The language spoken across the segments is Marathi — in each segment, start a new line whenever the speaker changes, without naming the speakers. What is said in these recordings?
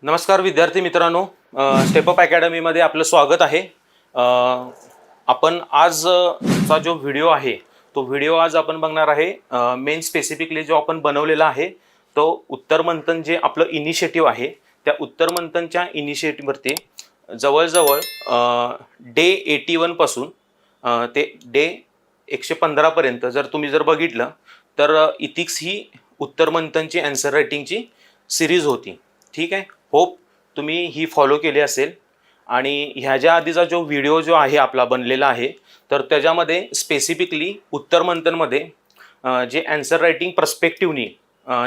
नमस्कार विद्यार्थी मित्रांनो, स्टेप अप अकॅडमीमध्ये आपलं स्वागत आहे। आपण आज चा जो व्हिडिओ आहे तो व्हिडिओ आज आपण बघणार आहे। मेन स्पेसिफिकली जो आपण बनवलेला आहे तो उत्तर मंथन जे आपलं इनिशिएटिव्ह आहे त्या उत्तर मंथनच्या इनिशिएटिव्हवरती जवळजवळ डे 81 पासून ते डे 115 पर्यंत जर बघितलं तर इथिक्स ही उत्तर मंथनची आन्सर रायटिंगची सिरीज होती। ठीक आहे, होप तुम्ही ही फॉलो केली असेल। आणि ह्याच्या आधीचा जो व्हिडिओ जो आहे आपला बनलेला आहे तर त्याच्यामध्ये स्पेसिफिकली उत्तर मंथनमध्ये जे आन्सर रायटिंग पर्स्पेक्टिव्हनी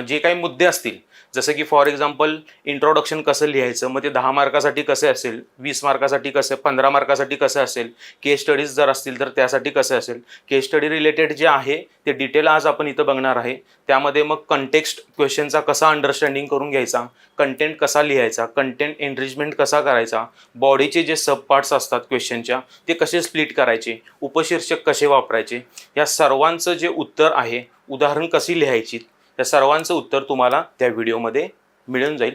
जे काही मुद्दे असतील, जसं की फॉर एक्झाम्पल इंट्रोडक्शन कसं लिहायचं, मग ते 10 मार्कासाठी कसे असेल, 20 मार्कासाठी कसं, 15 मार्कासाठी कसं असेल, केस स्टडीज जर असतील तर त्यासाठी कसं असेल, केस स्टडी रिलेटेड जे आहे ते डिटेल आज आपण इथं बघणार आहे। त्यामध्ये मग कंटेक्स्ट क्वेश्चनचा कसा अंडरस्टँडिंग करून घ्यायचा, कंटेंट कसा लिहायचा, कंटेंट एनरिचमेंट कसा करायचा, बॉडीचे जे सब पार्ट्स असतात क्वेश्चनच्या ते कसे स्प्लिट करायचे, उपशीर्षक कसे वापरायचे, या सर्वांचं जे उत्तर आहे, उदाहरण कशी लिहायची, या सर्वांचं उत्तर तुम्हाला त्या व्हिडिओमध्ये मिळून जाईल।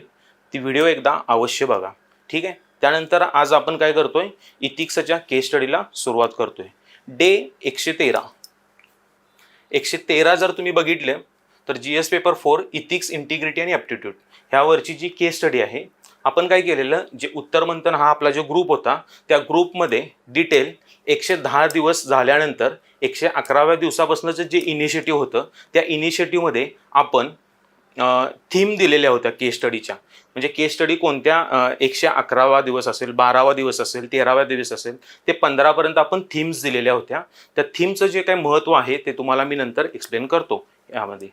ती व्हिडिओ एकदा अवश्य बघा। ठीक आहे, त्यानंतर आज आपण काय करतोय, इथिक्सच्या केस स्टडीला सुरुवात करतोय। डे 113 जर तुम्ही बघितले तर जीएस पेपर 4 इथिक्स, इंटिग्रिटी आणि ॲप्टिट्यूड ह्यावरची जी केस स्टडी आहे, आपण काय केलेलं, जे उत्तर मंथन हा आपला जो ग्रुप होता त्या ग्रुपमध्ये डिटेल 110 दिवस झाल्यानंतर 111व्या दिवसापासूनचं जे इनिशिएटिव्ह होतं त्या इनिशिएटिव्हमध्ये आपण थीम दिलेल्या होत्या केस स्टडीच्या। म्हणजे केस स्टडी कोणत्या 111वा दिवस असेल, 12वा दिवस असेल, 13वा दिवस असेल, ते 15 पर्यंत आपण थीम्स दिलेल्या होत्या। त्या थीमचं जे काही महत्त्व आहे ते तुम्हाला मी नंतर एक्सप्लेन करतो यामध्ये।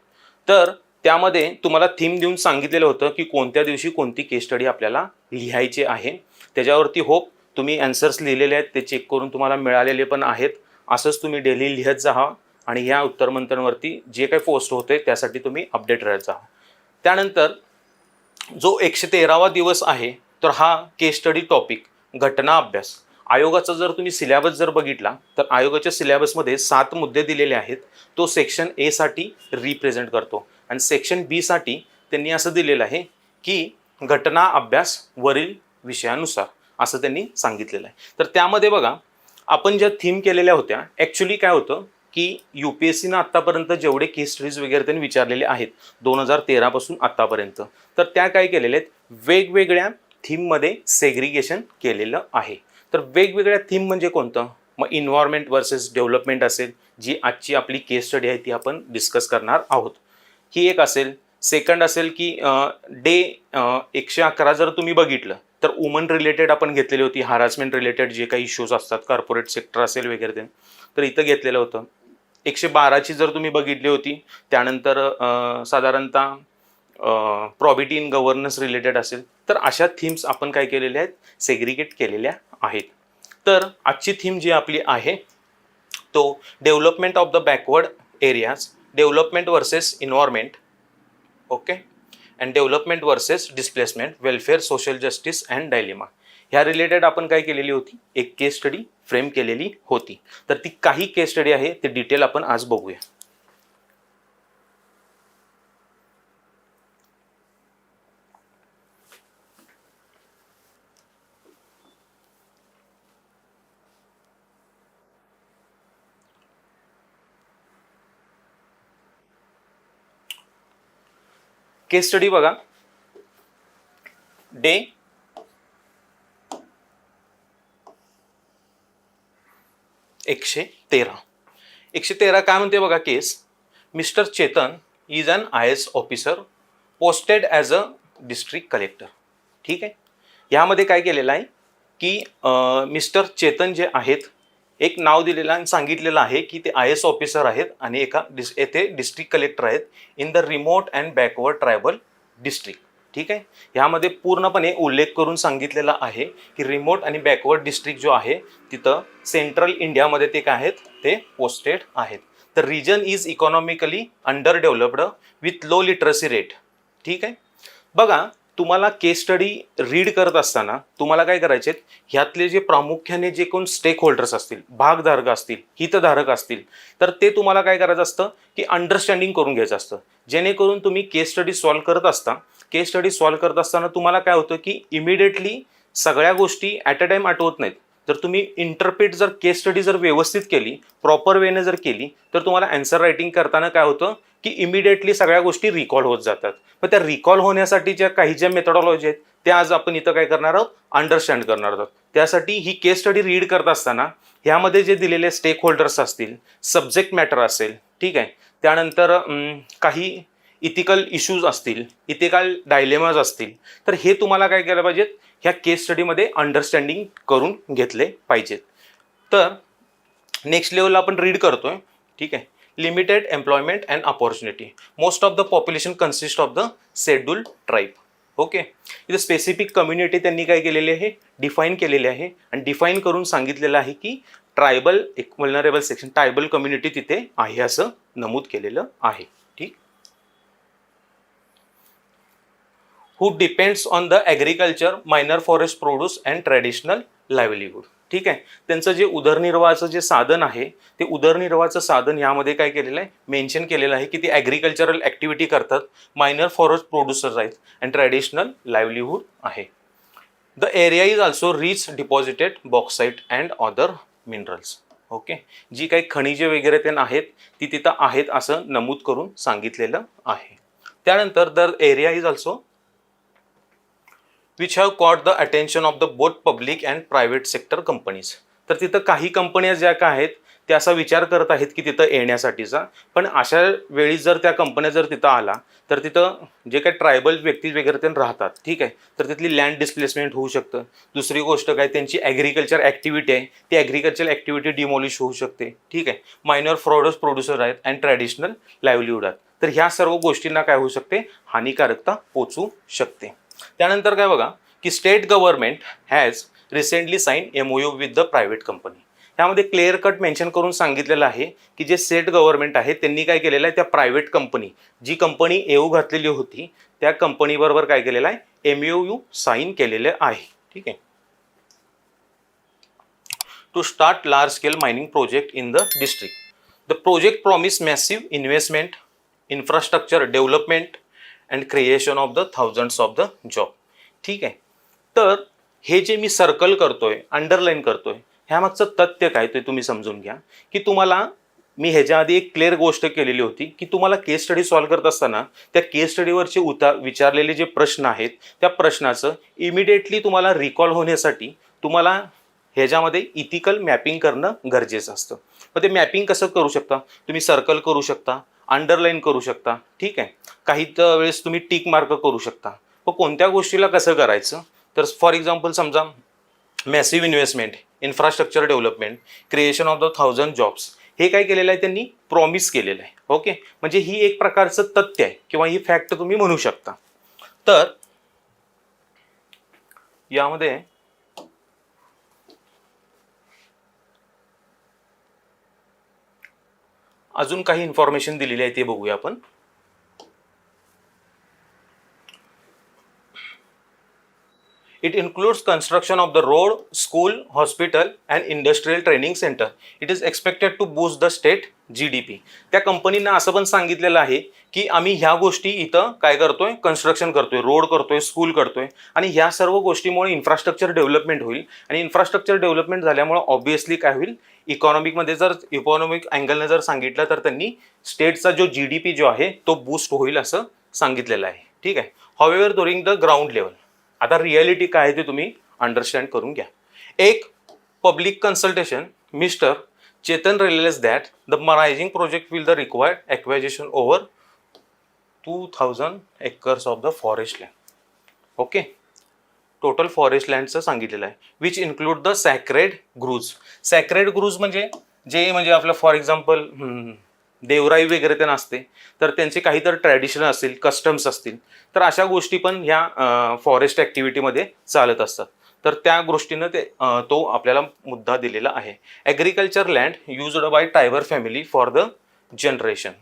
तर त्यामध्ये तुम्हाला थीम देऊन सांगितलेलं होतं की कोणत्या दिवशी कोणती केस स्टडी आपल्याला लिहायची आहे। त्याच्यावरती होप तुम्ही आन्सर्स लिहिलेले आहेत ते चेक करून तुम्हाला मिळालेले पण आहेत। असंच तुम्ही डेली लिहत जा आणि ह्या उत्तर मंथनवरती जे काही पोस्ट होते त्यासाठी तुम्ही अपडेट राहत जा। त्यानंतर जो 113वा दिवस आहे तर हा केस स्टडी टॉपिक घटना अभ्यास। आयोगाचा जर तुम्ही सिलेबस जर बघितला तर आयोगाच्या सिलेबसमध्ये 7 मुद्दे दिलेले आहेत। तो सेक्शन ए साठी रिप्रेझेंट करतो आणि सेक्शन बी साठी त्यांनी असं दिलेलं आहे की घटना अभ्यास वरील विषयानुसार, असं त्यांनी सांगितलेलं आहे। तर त्यामध्ये बघा, आपण ज्या थीम केलेल्या होत्या, ॲक्च्युली काय होतं की UPSCनं आत्तापर्यंत जेवढे केस स्टडीज वगैरे त्यांनी विचारलेले आहेत 2013 पासून आत्तापर्यंत, तर त्या काय केलेल्या आहेत, वेगवेगळ्या थीममध्ये सेग्रिगेशन केलेलं आहे। तर वेगवेगळ्या थीम म्हणजे कोणतं, मग इन्व्हायरमेंट वर्सेस डेव्हलपमेंट असेल, जी आजची आपली केस स्टडी आहे ती आपण डिस्कस करणार आहोत, ही एक असेल। सेकंड असेल की डे 111 जर तुम्ही बघितलं तर वुमन रिलेटेड आपण घेतलेली होती, हॅरासमेंट रिलेटेड जे काही इश्यूज असतात, कॉर्पोरेट सेक्टर असेल वगैरे ते, तर इथं घेतलेलं होतं। 112ची जर तुम्ही बघितली होती, त्यानंतर साधारणतः प्रॉपर्टी इन गव्हर्नन्स रिलेटेड असेल, तर अशा थीम्स आपण काय केलेल्या आहेत, सेग्रिगेट केलेल्या आहेत। तर आजची थीम जी आपली आहे तो development of the backward areas, development versus environment, okay, and development versus displacement, welfare, social justice and dilemma, ह्या रिलेटेड आपण काय केलेली होती, एक केस स्टडी फ्रेम केलेली होती। तर ती काही केस स्टडी आहे ते डिटेल आपण आज बघूया। केस स्टडी बघा, डे 113 काय म्हणते बघा case, mister Chetan is an IAS officer posted as a district collector. ठीक आहे, यामध्ये काय केलेलं आहे की मिस्टर चेतन जे आहेत, एक नाव दिलेलं आणि सांगितलेलं आहे की ते IAS ऑफिसर आहेत आणि येथे डिस्ट्रिक्ट कलेक्टर आहेत in the remote and backward tribal district. ठीक आहे, ह्यामध्ये पूर्णपणे उल्लेख करून सांगितलेला आहे की रिमोट आणि बॅकवर्ड डिस्ट्रिक्ट जो आहे तिथं सेंट्रल इंडियामध्ये ते काय आहेत, ते पोस्टेड आहेत। तर reason is economically under developed with low literacy rate. ठीक आहे, बघा तुम्हाला केस स्टडी रीड करत असताना तुम्हाला काय करायचे आहेत, ह्यातले जे प्रामुख्याने जे कोण स्टेक होल्डर्स असतील, भागधारक असतील, हितधारक असतील, तर ते तुम्हाला काय करायचं असतं की अंडरस्टँडिंग करून घ्यायचं असतं, जेणेकरून तुम्ही केस स्टडी सॉल्व्ह करत असताना तुम्हाला काय होतं की इमिडिएटली सगळ्या गोष्टी ॲट अ टाइम आठवत नाहीत. जर तुम्ही इंटरप्रिट जर केस स्टडी जर व्यवस्थित केली, प्रॉपर वेने जर केली, तर तुम्हाला आन्सर रायटिंग करताना काय होतं की इमिडिएटली सगळ्या गोष्टी रिकॉल होत जातात. मग त्या रिकॉल होण्यासाठी ज्या मेथडॉलॉजी आहेत त्या आज आपण इथं काय करणार आहोत, अंडरस्टँड करणार आहोत. त्यासाठी ही केस स्टडी रीड करत असताना ह्यामध्ये जे दिलेले स्टेक होल्डर्स असतील, सब्जेक्ट मॅटर असेल, ठीक आहे, त्यानंतर काही इथिकल इश्यूज असतील, इथिकल डायलेमाज असतील, तर हे तुम्हाला काय केलं पाहिजेत, ह्या केस स्टडीमध्ये अंडरस्टँडिंग करून घेतले पाहिजेत. तर नेक्स्ट लेवलला आपण रीड करतोय, ठीक आहे. Limited employment and opportunity, most of the population consist of the scheduled tribe. Okay, इथे स्पेसिफिक कम्युनिटी त्यांनी काय केलेली आहे, डिफाईन केलेली आहे आणि डिफाईन करून सांगितलेलं आहे की ट्रायबल एक व्हल्नरेबल सेक्शन, ट्रायबल कम्युनिटी तिथे आहे असं नमूद केलेलं आहे. ठीक. who depends on the agriculture, minor forest produce and traditional livelihood. ठीक आहे. त्यांचं जे उदरनिर्वाहाचं जे साधन आहे ते उदरनिर्वाहाचं साधन यामध्ये काय केलेलं आहे, मेन्शन केलेलं आहे की ते ॲग्रिकल्चरल ॲक्टिव्हिटी करतात, मायनर फॉरेस्ट प्रोड्युसर्स आहेत अँड ट्रॅडिशनल लाईव्हलीहूड आहे. The area is also rich deposited bauxite and other minerals. Okay, जी काही खनिजे वगैरे ते आहेत ती तिथं आहेत असं नमूद करून सांगितलेलं आहे. त्यानंतर the area is also which have caught the attention of the both public and private sector companies. तर तिथं काही कंपन्या ज्या काय आहेत त्या असा विचार करत आहेत की तिथं येण्यासाठीचा, पण अशा वेळी जर त्या कंपन्या जर तिथं आला तर तिथं जे काही ट्रायबल व्यक्ती वगैरे ते राहतात, ठीक आहे, तर तिथली लँड डिस्प्लेसमेंट होऊ शकतं. दुसरी गोष्ट काय, त्यांची ॲग्रिकल्चर ॲक्टिव्हिटी आहे ती ॲग्रिकल्चर ॲक्टिव्हिटी डिमॉलिश होऊ शकते. ठीक आहे, मायनर फॉरेस्ट प्रोड्युसर आहेत अँड ट्रॅडिशनल लाईव्हलीहूड आहेत. तर ह्या सर्व गोष्टींना काय होऊ शकते, हानिकारकता पोचू शकते. त्यानंतर काय बघा की state government has recently sign MOU with the private company. त्यामध्ये क्लिअर कट मेन्शन करून सांगितलेलं आहे की जे स्टेट गव्हर्नमेंट आहे त्यांनी काय केलेलं आहे, त्या प्रायव्हेट कंपनी, जी कंपनी येऊ घातलेली होती त्या कंपनीबरोबर काय केलेलं आहे, MOU साईन केलेले आहे. ठीक आहे, to start large scale mining project in the district. The project promise massive investment, infrastructure development and creation of the thousands of the job. ठीक आहे, तर हे जे मी सर्कल करतोय, अंडरलाईन करतोय, ह्यामागचं तथ्य काय ते तुम्ही समजून घ्या की तुम्हाला मी ह्याच्या आधी एक क्लिअर गोष्ट केलेली होती की तुम्हाला केस स्टडी सॉल्व्ह करत असताना त्या केस स्टडीवरचे विचारलेले जे प्रश्न आहेत त्या प्रश्नाचं इमिडिएटली तुम्हाला रिकॉल होण्यासाठी तुम्हाला ह्याच्यामध्ये इथिकल मॅपिंग करणं गरजेचं असतं. मग ते मॅपिंग कसं करू शकता, तुम्ही सर्कल करू शकता, अंडरलाईन करू शकता. ठीक आहे, काही वेळेस तुम्ही टिक मार्क करू शकता. मग कोणत्या गोष्टीला कसं करायचं, तर फॉर एक्झाम्पल समजा massive investment, infrastructure development, creation of the 1000 jobs, हे काय केलेलं आहे त्यांनी, प्रॉमिस केलेलं आहे. ओके, म्हणजे ही एक प्रकारचं तथ्य आहे किंवा ही फॅक्ट तुम्ही म्हणू शकता. तर यामध्ये अजून काही इन्फॉर्मेशन दिलेली आहे ते बघूया आपण. It includes construction of the road, school, hospital and industrial training center. It is expected to boost the state GDP. त्या कंपनीनं असं पण सांगितलेलं आहे की आम्ही ह्या गोष्टी इथं काय करतोय, कन्स्ट्रक्शन करतोय, रोड करतोय, स्कूल करतोय आणि ह्या सर्व गोष्टीमुळे इन्फ्रास्ट्रक्चर डेव्हलपमेंट होईल आणि इन्फ्रास्ट्रक्चर डेव्हलपमेंट झाल्यामुळे ऑब्व्हियसली काय होईल, इकॉनॉमिकमध्ये जर इकॉनॉमिक अँगलने जर सांगितलं तर त्यांनी स्टेटचा जो GDP जो आहे तो बूस्ट होईल असं सांगितलेलं आहे. ठीक आहे, however during the ground level, आता रियालिटी काय आहे ते तुम्ही अंडरस्टँड करून घ्या. एक public consultation mister Chetan realise that the rising project will the required acquisition over 2000 acres of the forest land. Okay, total forest लँडचं सांगितलेलं आहे, which include the sacred groves. Sacred groves म्हणजे आपलं फॉर एक्झाम्पल देवराई वगैरे ते नसते, तर त्यांचे काहीतरी ट्रॅडिशन असतील, कस्टम्स असतील, तर अशा गोष्टी पण ह्या फॉरेस्ट ॲक्टिव्हिटीमध्ये चालत असतात. तर त्या गोष्टीनं तो आपल्याला मुद्दा दिलेला आहे. Agriculture land used by tribal family for the generation.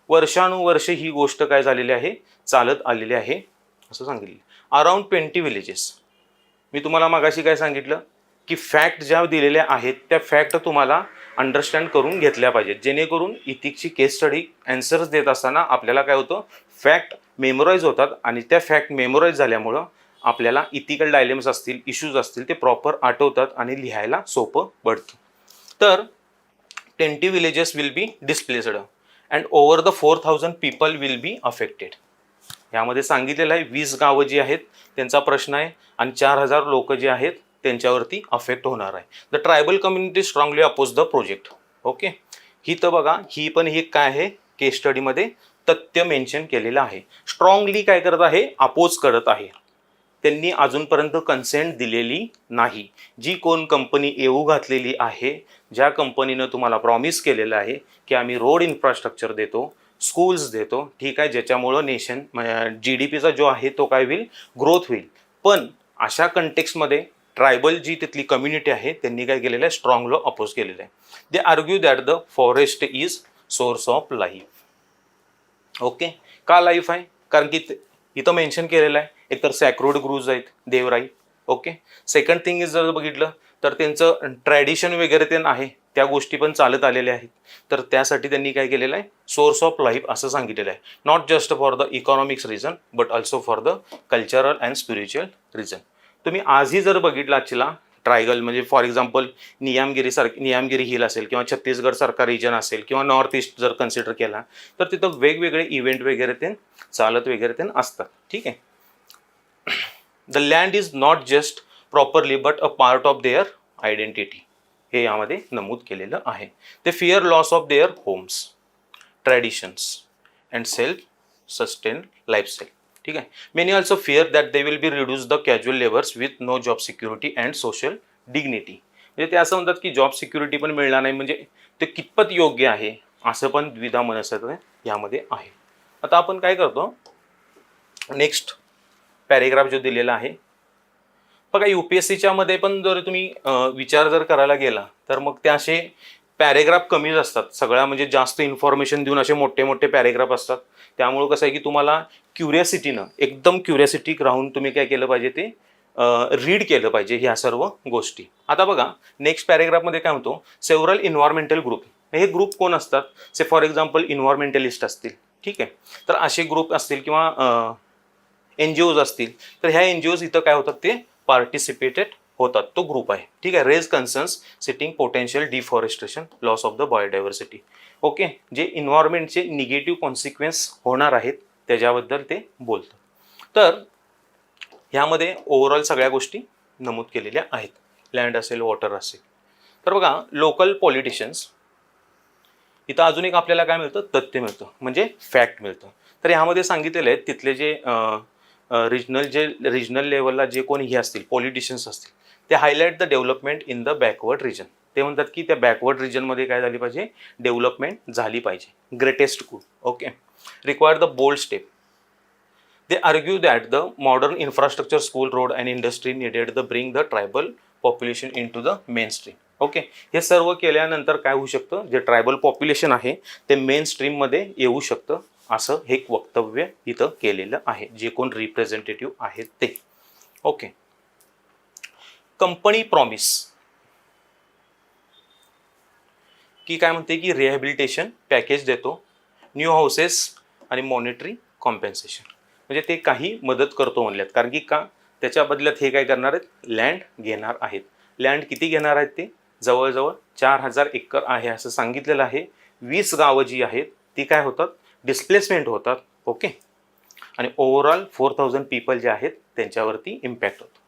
वर्षानुवर्षे ही गोष्ट काय झालेली आहे, चालत आलेली आहे असं सांगितलं. Around 20 villages. मी तुम्हाला मागाशी काय सांगितलं की फॅक्ट ज्या दिलेल्या आहेत त्या फॅक्ट तुम्हाला अंडरस्टँड करून घेतल्या पाहिजेत, जेणेकरून इथिक्सची केस स्टडी ॲन्सर्स देत असताना आपल्याला काय होतं, फॅक्ट मेमोराईज होतात आणि त्या फॅक्ट मेमोराईज झाल्यामुळं आपल्याला इथिकल डायलेम्स असतील, इश्यूज असतील ते प्रॉपर आठवतात आणि लिहायला सोपं पडतं. तर 20 villages will be displaced and over the 4000 people will be affected. यामध्ये सांगितलेलं आहे 20 गावं जी आहेत त्यांचा प्रश्न आहे आणि 4000 लोक जे आहेत त्यांच्यावरती अफेक्ट होणार आहे. The tribal community strongly oppose the project. Okay, ही तर बघा, ही पण ही काय आहे, केस स्टडीमध्ये तथ्य मेन्शन केलेलं आहे. स्ट्रॉंगली काय करत आहे, अपोज करत आहे. त्यांनी अजूनपर्यंत कन्सेंट दिलेली नाही. जी कोण कंपनी येऊ घातलेली आहे, ज्या कंपनीनं तुम्हाला प्रॉमिस केलेलं आहे की आम्ही रोड इन्फ्रास्ट्रक्चर देतो, स्कूल्स देतो, ठीक आहे, ज्याच्यामुळं नेशन GDPचा जो आहे तो काय होईल, ग्रोथ होईल. पण अशा कंटेक्स्टमध्ये ट्रायबल जी तिथली कम्युनिटी आहे त्यांनी काय केलेलं आहे, स्ट्रॉंगली अपोज केलेलं आहे. दे argue that the forest is source of life. Okay, का लाईफ आहे, कारण की इथं मेन्शन केलेलं आहे एकतर सॅक्रोड ग्रूज आहेत, देवराई. ओके, सेकंड थिंग इज जर बघितलं तर त्यांचं ट्रॅडिशन वगैरे ते आहे, त्या गोष्टी पण चालत आलेल्या आहेत. तर त्यासाठी त्यांनी काय केलेलं आहे, सोर्स ऑफ लाईफ असं सांगितलेलं आहे. Not just for the economics reason but also for the cultural and spiritual reason. तुम्ही आजही जर बघितलं आजला ट्रायगल म्हणजे फॉर एक्झाम्पल नियामगिरी हिल असेल किंवा छत्तीसगड सारखा रिजन असेल किंवा नॉर्थ ईस्ट जर कन्सिडर केला तर तिथं वेगवेगळे इव्हेंट वगैरे ते चालत वगैरे ते असतात. ठीक आहे. The land is not just properly but a part of their identity, हे यामध्ये नमूद केलेलं आहे. ते fear loss of their homes, traditions and self sustain lifestyle. ठीक आहे. Many also fear that they will be reduce the casual labours with no job security and social dignity. म्हणजे ते असं म्हणतात की जॉब सिक्युरिटी पण मिळणार नाही, म्हणजे ते कितपत योग्य आहे असं पण द्विधा मनस्थिती यामध्ये आहे. आता आपण काय करतो, नेक्स्ट पॅरेग्राफ जो दिलेला आहे बघा, UPSCच्या मध्ये पण जर तुम्ही विचार जर करायला गेला तर मग ते असे पॅरेग्राफ कमीच असतात. सगळ्या म्हणजे जास्त इन्फॉर्मेशन देऊन असे मोठे मोठे पॅरेग्राफ असतात. त्यामुळं कसं आहे की तुम्हाला क्युरियासिटीनं, एकदम क्युरियासिटी राहून तुम्ही काय केलं पाहिजे, ते रीड केलं पाहिजे ह्या सर्व गोष्टी. आता बघा नेक्स्ट पॅरेग्राफमध्ये काय म्हणतो, सेव्हरल इन्व्हायरमेंटल ग्रुप. हे ग्रुप कोण असतात, से फॉर एक्झाम्पल इन्व्हायरमेंटलिस्ट असतील. ठीक आहे, तर असे ग्रुप असतील किंवा NGOज असतील, तर ह्या NGOज इथं काय होतात, ते पार्टिसिपेटेड होतात, तो ग्रुप आहे. ठीक आहे. Raise concerns citing potential deforestation, loss of the biodiversity. Okay, जे इन्व्हायरमेंटचे निगेटिव्ह कॉन्सिक्वेन्स होणार आहेत त्याच्याबद्दल ते बोलतात. तर ह्यामध्ये ओव्हरऑल सगळ्या गोष्टी नमूद केलेल्या आहेत, लँड असेल, वॉटर असेल. तर बघा लोकल पॉलिटिशियन्स, इथं अजून एक आपल्याला काय मिळतं, तथ्य मिळतं, म्हणजे फॅक्ट मिळतं. तर ह्यामध्ये सांगितलेलं आहे तिथले जे रिजनल लेवलला जे कोणी हे असतील, पॉलिटिशियन्स असतील, ते highlight the development in the backward region. ते म्हणतात की त्या बॅकवर्ड रिजनमध्ये काय झाली पाहिजे, डेव्हलपमेंट झाली पाहिजे. Greatest good. Okay, require the bold step. They argue that the modern infrastructure, school, road and industry needed to bring the tribal population into the mainstream. Okay, हे सर्व केल्यानंतर काय होऊ शकतं, जे ट्रायबल पॉप्युलेशन आहे ते मेन स्ट्रीममध्ये येऊ शकतं, असं हे एक वक्तव्य इथं केलेलं आहे, जे कोण रिप्रेझेंटेटिव्ह आहेत ते. ओके, कंपनी प्रॉमिस की काय म्हणते की रिहॅबिलिटेशन पॅकेज देतो, न्यू हाऊसेस आणि मॉनिटरी कॉम्पेन्सेशन. म्हणजे ते काही मदत करतो म्हणल्यात, कारण की का, त्याच्या बदल्यात हे काय करणार आहेत, लँड घेणार आहेत. लँड किती घेणार आहेत, ते जवळजवळ 4000 एकर आहे असं सांगितलेलं आहे. 20 गावं जी आहेत ती काय होतात, डिस्प्लेसमेंट होतात. ओके, आणि ओव्हरऑल 4000 पीपल जे आहेत त्यांच्यावरती इम्पॅक्ट होतो.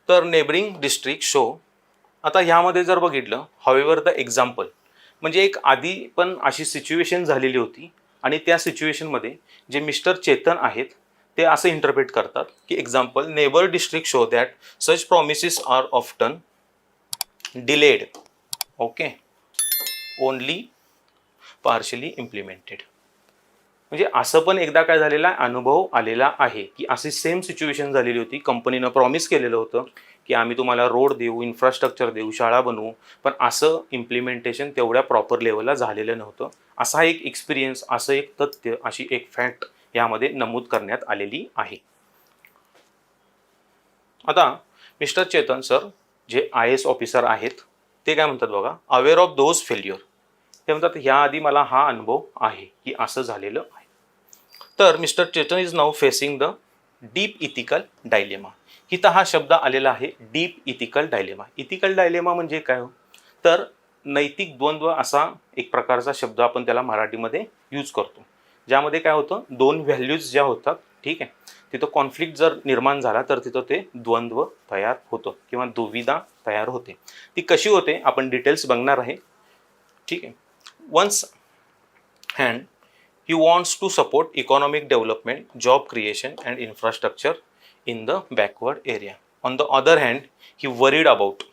तर नेबरिंग डिस्ट्रिक्ट शो. आता ह्यामध्ये जर बघितलं, हॉवेवर द एक्झाम्पल, म्हणजे एक आधी पण अशी सिच्युएशन झालेली होती आणि त्या सिच्युएशनमध्ये जे मिस्टर चेतन आहेत ते असं इंटरप्रेट करतात की example, neighbour district show that such promises are often delayed. Okay, only partially implemented. म्हणजे असं पण एकदा काय झालेला अनुभव आलेला आहे की अशी सेम सिच्युएशन झालेली होती. कंपनीनं प्रॉमिस केलेलं होतं की आम्ही तुम्हाला रोड देऊ, इन्फ्रास्ट्रक्चर देऊ, शाळा बनवू, पण असं इम्प्लिमेंटेशन तेवढ्या प्रॉपर लेवलला झालेलं नव्हतं. असा एक एक्सपिरियन्स, असं एक तथ्य, अशी एक फॅक्ट यामध्ये नमूद करण्यात आलेली आहे. आता मिस्टर चेतन सर जे IAS ऑफिसर आहेत ते काय म्हणतात बघा, अवेअर ऑफ दोज फेल्युअर. ते म्हणतात ह्याआधी मला हा अनुभव आहे की असं झालेलं आहे. तर mister Chetan is now facing the deep ethical dilemma. इथं हा शब्द आलेला आहे, deep ethical dilemma. Ethical dilemma म्हणजे काय हो, तर नैतिक द्वंद्व असा एक प्रकारचा शब्द आपण त्याला मराठीमध्ये यूज करतो, ज्यामध्ये काय होतं, दोन व्हॅल्यूज ज्या होतात, ठीक आहे, तिथं कॉन्फ्लिक्ट जर निर्माण झाला तर तिथं ते द्वंद्व तयार होतं किंवा दुविधा तयार होते. ती कशी होते आपण डिटेल्स बघणार आहे, ठीक आहे. Once hand he wants to support economic development, job creation and infrastructure in the backward area. On the other hand, he worried about,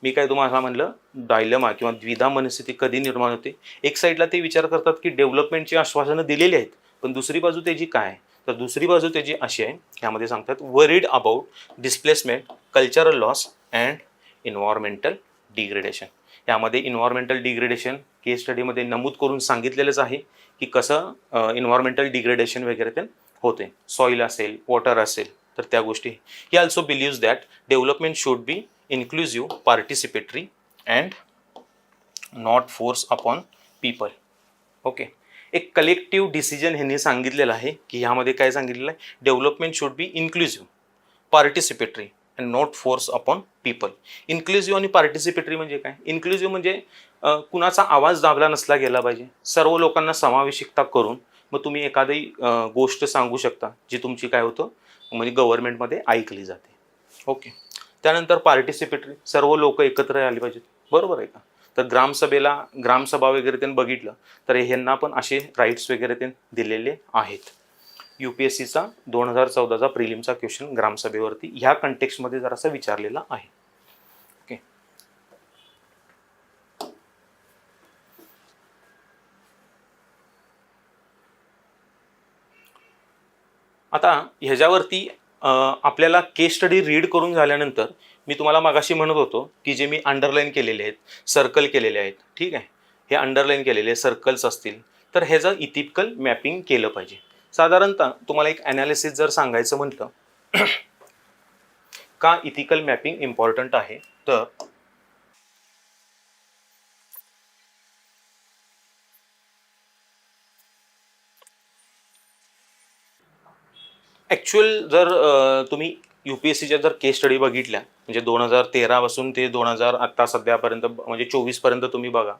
मी काय तुम्हाला म्हणलं, डायलेमा किंवा द्विधा मनस्थिती कधी निर्माण होते. एक साईडला ते विचार करतात की डेव्हलपमेंटची आश्वासनं दिलेली आहेत, पण दुसरी बाजू त्याची काय आहे, तर दुसरी बाजू त्याची अशी आहे, यामध्ये सांगतात worried about displacement, cultural loss and environmental degradation. यामध्ये इन्व्हायरमेंटल डिग्रेडेशन केस स्टडीमध्ये नमूद करून सांगितलेलंच आहे की कसं इन्व्हायरमेंटल डिग्रेडेशन वगैरे ते होते. सॉईल असेल, वॉटर असेल, तर त्या गोष्टी. He also believes that development should be inclusive, participatory and not force upon people. Okay, एक कलेक्टिव्ह डिसिजन ह्यांनी सांगितलेलं आहे की ह्यामध्ये काय सांगितलेलं आहे, development should be inclusive, participatory and not force upon people. Inclusive आणि पार्टिसिपेटरी म्हणजे काय, इन्क्लुझिव्ह म्हणजे कुणाचा आवाज दाबला नसला गेला पाहिजे, सर्व लोकांना समावेशिकता करून मग तुम्ही एखादी गोष्ट सांगू शकता जी तुमची काय होतं म्हणजे गव्हर्नमेंटमध्ये ऐकली जाते. ओके, त्यानंतर पार्टिसिपेटरी, सर्व लोक एकत्र आले पाहिजेत, बरोबर आहे का. तर ग्रामसभा वगैरे त्यांनी बघितलं तर ह्यांना पण असे राईट्स वगैरे ते दिलेले आहेत. UPSCचा 2014चा प्रिलिमचा क्वेश्चन ग्रामसभेवरती ह्या कंटेक्स्टमध्ये जरासा विचारलेला आहे. ओके, आता ह्याच्यावरती आपल्याला केस स्टडी रीड करून झाल्यानंतर मी तुम्हाला मागाशी म्हणत होतो की जे मी अंडरलाईन केलेले आहेत, सर्कल केलेले आहेत, ठीक आहे, हे अंडरलाईन केलेले सर्कल्स असतील तर ह्याचं इथिकल मॅपिंग केलं पाहिजे. साधारणतः तुम्हाला एक ॲनालिसिस जर सांगायचं म्हटलं का इथिकल मॅपिंग इम्पॉर्टंट आहे, तर ॲक्च्युअल जर तुम्ही UPSCच्या जर केस स्टडी बघितल्या म्हणजे 2013 पासून ते 2000 आत्ता सध्यापर्यंत म्हणजे 24पर्यंत तुम्ही बघा,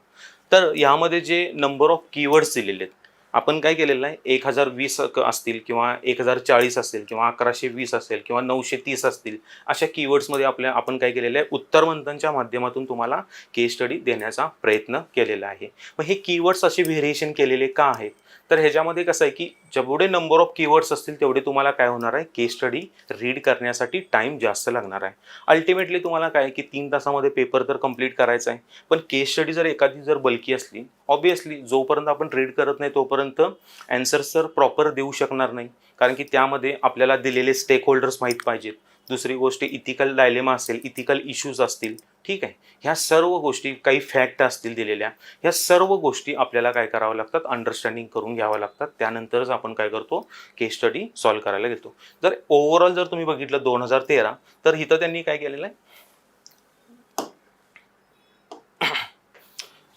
तर यामध्ये जे नंबर ऑफ कीवर्ड्स दिलेले आहेत, आपण काय केलेलं आहे, 1020 असतील किंवा 1040 असतील किंवा 1120 असेल किंवा 930 असतील, अशा कीवर्ड्समध्ये आपण काय केलेलं आहे, उत्तरमंथनच्या माध्यमातून तुम्हाला केस स्टडी देण्याचा प्रयत्न केलेला आहे. मग हे कीवर्ड्स असे व्हेरिएशन केलेले का आहेत, तर ह्याच्यामध्ये कसं आहे की जेवढे नंबर ऑफ कीवर्ड्स असतील तेवढे तुम्हाला काय होणार आहे, केस स्टडी रीड करण्यासाठी टाईम जास्त लागणार आहे. अल्टिमेटली तुम्हाला काय की 3 तासामध्ये पेपर तर कंप्लीट करायचा आहे, पण केस स्टडी जर एखादी जर बल्की असली, ऑब्विसली जोपर्यंत आपण रीड करत नाही तोपर्यंत ॲन्सर्स तर प्रॉपर देऊ शकणार नाही, कारण की त्यामध्ये आपल्याला दिलेले स्टेक होल्डर्स माहीत पाहिजेत. दुसरी गोष्ट इथिकल डायलेमा असेल, इथिकल इश्यूज असतील, ठीक आहे, ह्या सर्व गोष्टी, काही फॅक्ट असतील दिलेल्या, ह्या सर्व गोष्टी आपल्याला काय कराव्या लागतात, अंडरस्टँडिंग करून घ्याव्या लागतात. त्यानंतरच आपण काय करतो, केस स्टडी सॉल्व करायला घेतो. जर ओव्हरऑल जर तुम्ही बघितलं 2013, तर इथं त्यांनी काय केलेलं आहे,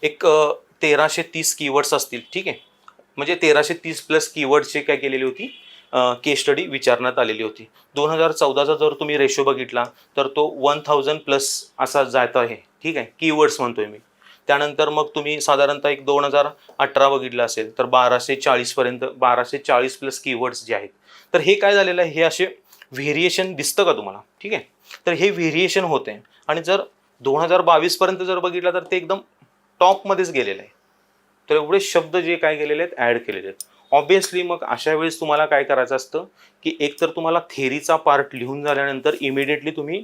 एक 1330 कीवर्ड्स असतील, ठीक आहे, म्हणजे 1330 प्लस कीवर्डची काय केलेली होती, केस स्टडी विचारण्यात आलेली होती. 2014चा जर तुम्ही रेशो बघितला तर तो 1000 प्लस असा जात आहे, ठीक आहे, कीवर्ड्स म्हणतोय मी. त्यानंतर मग तुम्ही साधारणतः एक 2018 बघितलं असेल तर 1240पर्यंत, 1240 प्लस कीवर्ड्स जे आहेत. तर हे काय झालेलं आहे, हे असे व्हेरिएशन दिसतं का तुम्हाला, ठीक आहे, तर हे व्हेरिएशन होते. आणि जर 2022पर्यंत जर बघितलं तर ते एकदम टॉपमध्येच गेलेलं आहे. तर एवढे शब्द जे काय केलेले आहेत, ॲड केलेले आहेत. ऑब्विसली मग अशा वेळेस तुम्हाला काय करायचं असतं की एक तर तुम्हाला थेरीचा पार्ट लिहून झाल्यानंतर इमिडिएटली तुम्ही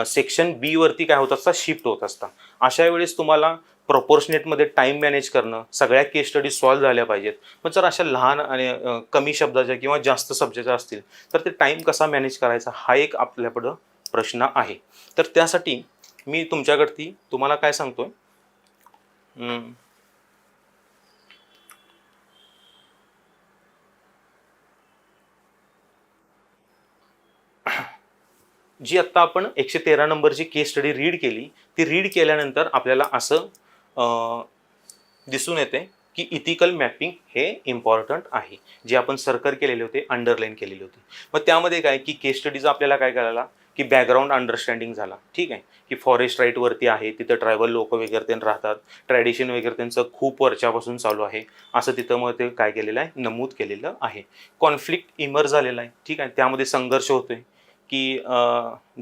सेक्शन बी वरती काय होत असता, शिफ्ट होत असता. अशा वेळेस तुम्हाला प्रपोर्शनेटमध्ये टाईम मॅनेज करणं, सगळ्या केस स्टडी सॉल्व्ह झाल्या पाहिजेत. पण जर अशा लहान आणि कमी शब्दाच्या किंवा जास्त सब्जेक्टच्या असतील तर ते टाईम कसा मॅनेज करायचा हा एक आपल्याकडं प्रश्न आहे. तर त्यासाठी मी तुमच्याकडती तुम्हाला काय सांगतोय, जी आत्ता आपण 113 नंबरची केस स्टडी रीड केली, ती रीड केल्यानंतर आपल्याला असं दिसून येते की इथिकल मॅपिंग हे इम्पॉर्टंट आहे, जे आपण सर्कल केलेले होते, अंडरलाईन केलेले होते. मग त्यामध्ये काय की केस स्टडीचा आपल्याला काय कळाला की बॅकग्राऊंड अंडरस्टँडिंग झाला. ठीक आहे, की फॉरेस्ट राईटवरती आहे, तिथं ट्रायबल लोक वगैरे ते राहतात, ट्रॅडिशन वगैरे त्यांचं खूप वर्षापासून चालू आहे असं तिथं मग ते काय केलेलं आहे, नमूद केलेलं आहे. कॉन्फ्लिक्ट इमर्ज झालेला आहे. ठीक आहे, त्यामध्ये संघर्ष होतोय की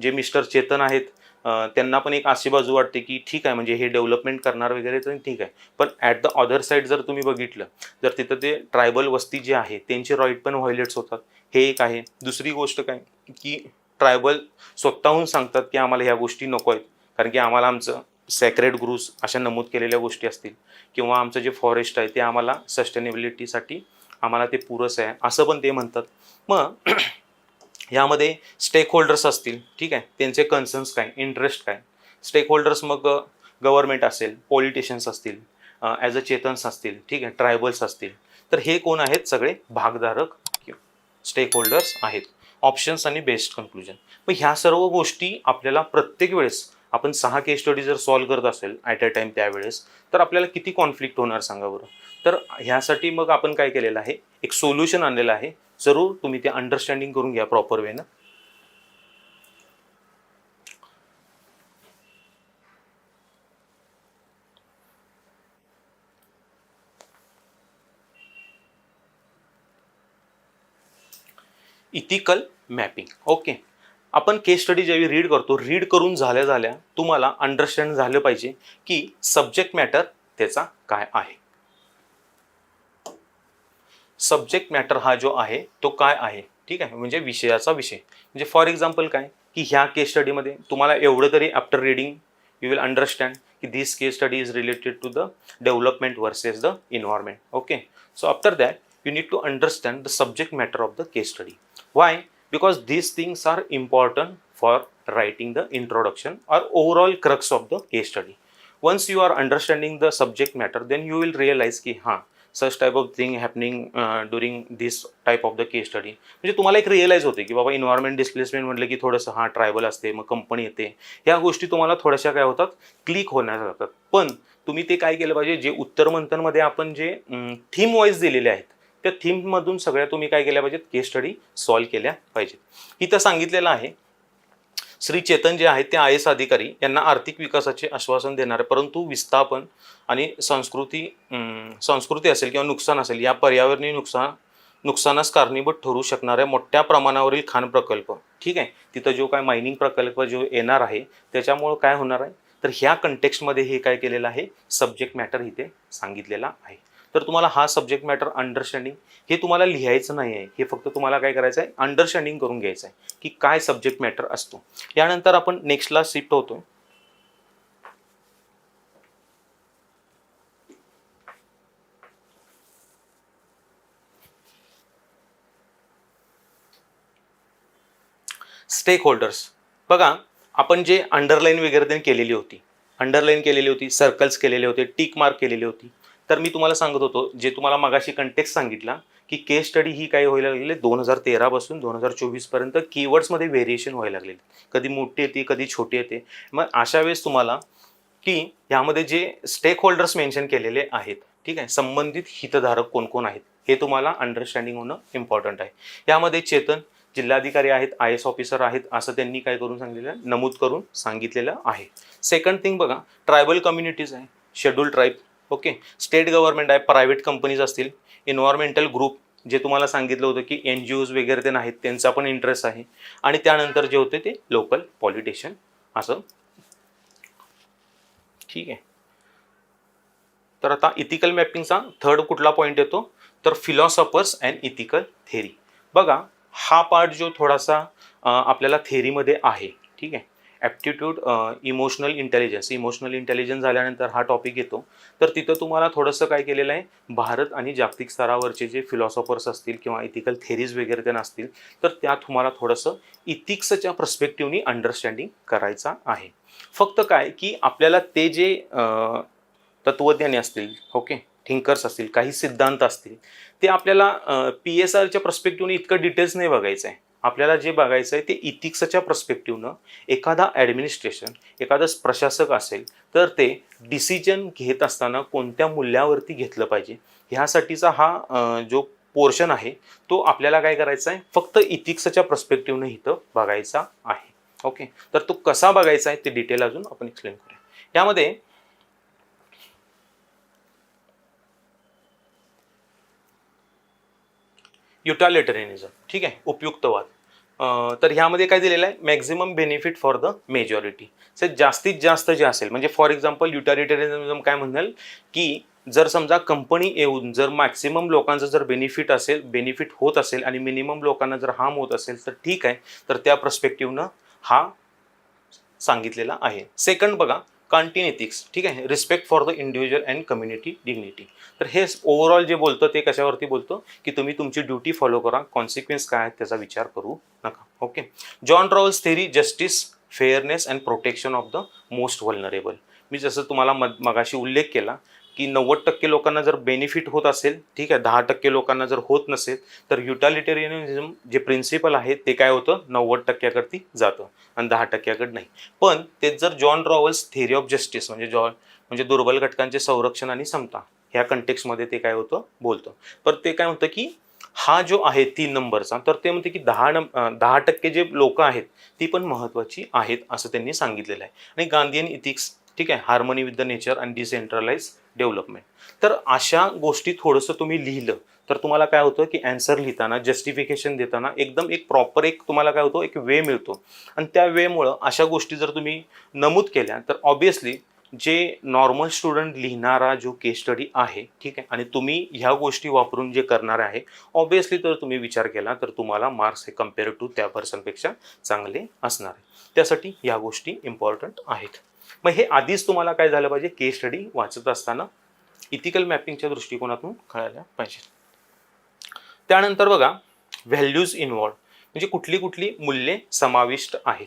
जे मिस्टर चेतन आहेत त्यांना पण एक अशी बाजू वाटते की ठीक आहे, म्हणजे हे डेव्हलपमेंट करणार वगैरे तर ठीक आहे, पण ॲट द अदर साईड जर तुम्ही बघितलं तर तिथं ते ट्रायबल वस्ती जी आहे त्यांचे राईट पण व्हायलेट्स होतात. हे एक आहे. दुसरी गोष्ट काय की ट्रायबल स्वतःहून सांगतात की आम्हाला ह्या गोष्टी नको आहेत, कारण की आम्हाला आमचं सॅक्रेड ग्रुव्स अशा नमूद केलेल्या गोष्टी असतील किंवा आमचं जे फॉरेस्ट आहे ते आम्हाला सस्टेनेबिलिटीसाठी आम्हाला ते पुरस आहे असं पण ते म्हणतात. मग यामध्ये स्टेक होल्डर्स असतील. ठीक आहे, त्यांचे कन्सर्न्स काय, इंटरेस्ट काय. स्टेक होल्डर्स मग गव्हर्नमेंट असेल, पॉलिटिशियन्स असतील, ॲज अ चेतन्स असतील, ठीक आहे, ट्रायबल्स असतील. तर हे कोण आहेत, सगळे भागधारक स्टेक होल्डर्स आहेत. ऑप्शन्स आणि बेस्ट कन्क्लुजन. मग ह्या सर्व गोष्टी आपल्याला प्रत्येक वेळेस आपण 6 केस स्टडी जर सॉल्व्ह करत असेल ॲट अ टाइम त्यावेळेस, तर आपल्याला किती कॉन्फ्लिक्ट होणार सांगा बरं. तर ह्यासाठी मग आपण काय केलेलं आहे, एक सोल्युशन आणलेलं आहे. जरूर तुम्ही ते अंडरस्टँडिंग करून घ्या प्रॉपर वेनं. Ethical mapping. ओके, आपण केस स्टडी ज्यावेळी रीड करतो, रीड करून झाल्या तुम्हाला अंडरस्टँड झालं पाहिजे की सब्जेक्ट मॅटर त्याचा काय आहे. सब्जेक्ट मॅटर हा जो आहे तो काय आहे. ठीक आहे, म्हणजे विषयाचा विषय. म्हणजे फॉर एक्झाम्पल काय की ह्या केस स्टडीमध्ये तुम्हाला एवढं तरी after reading you will understand की this case study is related to the development versus the environment. Okay, so after that you need to understand the subject matter of the case study. Why? Because these things are important for writing the introduction or overall crux of the case study. Once you are understanding the subject matter, then you will realize की हां, such type of thing happening during this type of the case study. म्हणजे तुम्हाला एक रिअलाइज होते की बाबा इन्व्हायरमेंट डिस्प्लेसमेंट म्हटलं की थोडंसं हां ट्रायबल असते, मग कंपनी येते, ह्या गोष्टी तुम्हाला थोड्याशा काय होतात, क्लिक होण्यास जातात. पण तुम्ही ते काय केलं पाहिजे, जे उत्तर मंथनमध्ये आपण जे थीम वाईज दिलेले आहेत त्या थीममधून सगळ्या तुम्ही काय केल्या पाहिजेत, केस स्टडी सॉल्व्ह केल्या पाहिजेत. इथं सांगितलेलं आहे श्री चेतन जे आहेत ते IAS अधिकारी, यांना आर्थिक विकासाचे आश्वासन देणारे परंतु विस्थापन आणि संस्कृती असेल किंवा नुकसान असेल या पर्यावरणीय नुकसानास कारणीभूत ठरू शकणाऱ्या मोठ्या प्रमाणावरील खाण प्रकल्प. ठीक आहे, तिथं जो काय मायनिंग प्रकल्प जो येणार आहे त्याच्यामुळं काय होणार आहे, तर ह्या कंटेक्स्टमध्ये हे काय केलेलं आहे, सब्जेक्ट मॅटर इथे सांगितलेला आहे. तर तुम्हाला हा सब्जेक्ट मॅटर अंडरस्टँडिंग हे तुम्हाला लिहायचं नाही आहे, हे फक्त तुम्हाला काय करायचं आहे, अंडरस्टँडिंग करून घ्यायचं आहे की काय सब्जेक्ट मॅटर असतो. यानंतर आपण नेक्स्टला शिफ्ट होतो. Stakeholders. बघा, आपण जे अंडरलाईन वगैरे केलेली होती, सर्कल्स केलेले होते, टिक मार्क केलेली होती. तर मी तुम्हाला सांगत होतो, जे तुम्हाला मगाशी कंटेक्स्ट सांगितला की केस स्टडी ही काय व्हायला लागलेली 2013 पासून 2024 पर्यंत कीवर्ड्समध्ये व्हेरिएशन व्हायला लागलेली. कधी मोठी येते, कधी छोटी येते. मग अशा वेळेस तुम्हाला की यामध्ये जे स्टेक होल्डर्स मेन्शन केलेले आहेत, ठीक आहे, संबंधित हितधारक कोण कोण आहेत हे तुम्हाला अंडरस्टँडिंग होणं इम्पॉर्टंट आहे. यामध्ये चेतन जिल्हाधिकारी आहेत, IAS ऑफिसर आहेत, असं त्यांनी काय करून सांगितलेलं, नमूद करून सांगितलेलं आहे. सेकंड थिंग बघा, ट्रायबल कम्युनिटीज आहे, schedule tribe. Okay, state government आहे, प्रायव्हेट कंपनीज असतील, इन्व्हायरमेंटल ग्रुप जे तुम्हाला सांगितलं होतं की NGOज वगैरे ते नाहीत, त्यांचा पण इंटरेस्ट आहे. आणि त्यानंतर जे होते ते लोकल पॉलिटिशियन असं. ठीक आहे, तर आता इथिकल मॅपिंगचा थर्ड कुठला पॉईंट येतो, तर फिलॉसॉफर्स अँड इथिकल थेरी. बघा, हा पार्ट जो थोडासा आपल्याला थेरीमध्ये आहे. ठीक आहे, ॲप्टिट्यूड इमोशनल इंटेलिजन्स झाल्यानंतर हा टॉपिक येतो. तर तिथं तुम्हाला थोडंसं काय केलेलं आहे, भारत आणि जागतिक स्तरावरचे जे फिलॉसॉफर्स असतील किंवा इथिकल थेरीज वगैरे ते नसतील तर त्या तुम्हाला थोडंसं इथिक्सच्या पर्स्पेक्टिव्हनी अंडरस्टँडिंग करायचा आहे. फक्त काय की आपल्याला ते जे तत्वज्ञानी असतील, ओके, थिंकर्स असतील, काही सिद्धांत असतील, ते आपल्याला PSRच्या पर्स्पेक्टिव्हने इतकं डिटेल्स नाही बघायचं आहे. आपल्याला जे बघायचं आहे ते इथिक्सच्या पर्स्पेक्टिव्हनं एखादा ॲडमिनिस्ट्रेशन, एखादा प्रशासक असेल तर ते डिसिजन घेत असताना कोणत्या मूल्यावरती घेतलं पाहिजे ह्यासाठीचा हा जो पोर्शन आहे तो आपल्याला काय करायचा आहे, फक्त इथिक्सच्या पर्स्पेक्टिव्हनं इथं बघायचा आहे. ओके, तर तो कसा बघायचा आहे ते डिटेल अजून आपण एक्सप्लेन करूया. यामध्ये युटॅलिटरियनिझम, ठीक आहे, उपयुक्तवाद. तर ह्यामध्ये काय दिलेलं आहे, maximum benefit for the majority. जास्तीत जास्त जे असेल, म्हणजे फॉर एक्झाम्पल युटॅलिटरियनिझम काय म्हणेल की जर समजा कंपनी येऊन जर मॅक्सिमम लोकांचं जर बेनिफिट होत असेल आणि मिनिमम लोकांना जर हार्म होत असेल तर ठीक आहे, तर त्या पर्स्पेक्टिव्हनं हा सांगितलेला आहे. सेकंड बघा, कॉन्टिन्युइटिक्स, ठीक आहे, respect for the individual and community dignity. तर हे ओव्हरऑल जे बोलतं ते कशावरती बोलतं की तुम्ही तुमची ड्युटी फॉलो करा, कॉन्सिक्वेन्स काय आहेत त्याचा विचार करू नका. Okay, John Rawls theory, justice, fairness and protection of the most vulnerable. मी जसं तुम्हाला मगाशी उल्लेख केला की 90% लोकांना जर बेनिफिट होत असेल, ठीक आहे, 10% लोकांना जर होत नसेल तर युटॅलिटेरियनिझम जे प्रिन्सिपल आहे ते काय होतं, 90%कडे जातं आणि 10%कडे नाही. पण तेच जर John Rawls theory of justice म्हणजे दुर्बल घटकांचे संरक्षण आणि समता ह्या कंटेक्समध्ये ते काय होतं बोलतं. पण ते काय म्हणतं की हा जो आहे 3 नंबरचा, तर ते म्हणते की 10% जे लोक आहेत ती पण महत्त्वाची आहेत असं त्यांनी सांगितलेलं आहे. आणि गांधीयन इथिक्स, ठीक आहे, harmony with the nature and decentralise development. तर अशा गोष्टी थोडंसं तुम्ही लिहिलं तर तुम्हाला काय होतं की ॲन्सर लिहिताना, जस्टिफिकेशन देताना एकदम एक प्रॉपर एक तुम्हाला काय होतं, एक वे मिळतो. आणि त्या वेमुळं अशा गोष्टी जर तुम्ही नमूद केल्या तर ऑब्विसली जे नॉर्मल स्टुडंट लिहिणारा जो केस स्टडी आहे, ठीक आहे, आणि तुम्ही ह्या गोष्टी वापरून जे करणार आहे ऑब्विसली तर तुम्ही विचार केला तर तुम्हाला मार्क्स हे कम्पेअर टू त्या पर्सनपेक्षा चांगले असणार आहे. त्यासाठी या गोष्टी इम्पॉर्टंट आहेत. मग हे आधीच तुम्हाला काय झालं पाहिजे, केस स्टडी वाचत असताना इथिकल मॅपिंगच्या दृष्टिकोनातून कळायला पाहिजे. त्यानंतर बघा, व्हॅल्यूज इन्व्हॉल्व, म्हणजे कुठली कुठली मूल्ये समाविष्ट आहेत.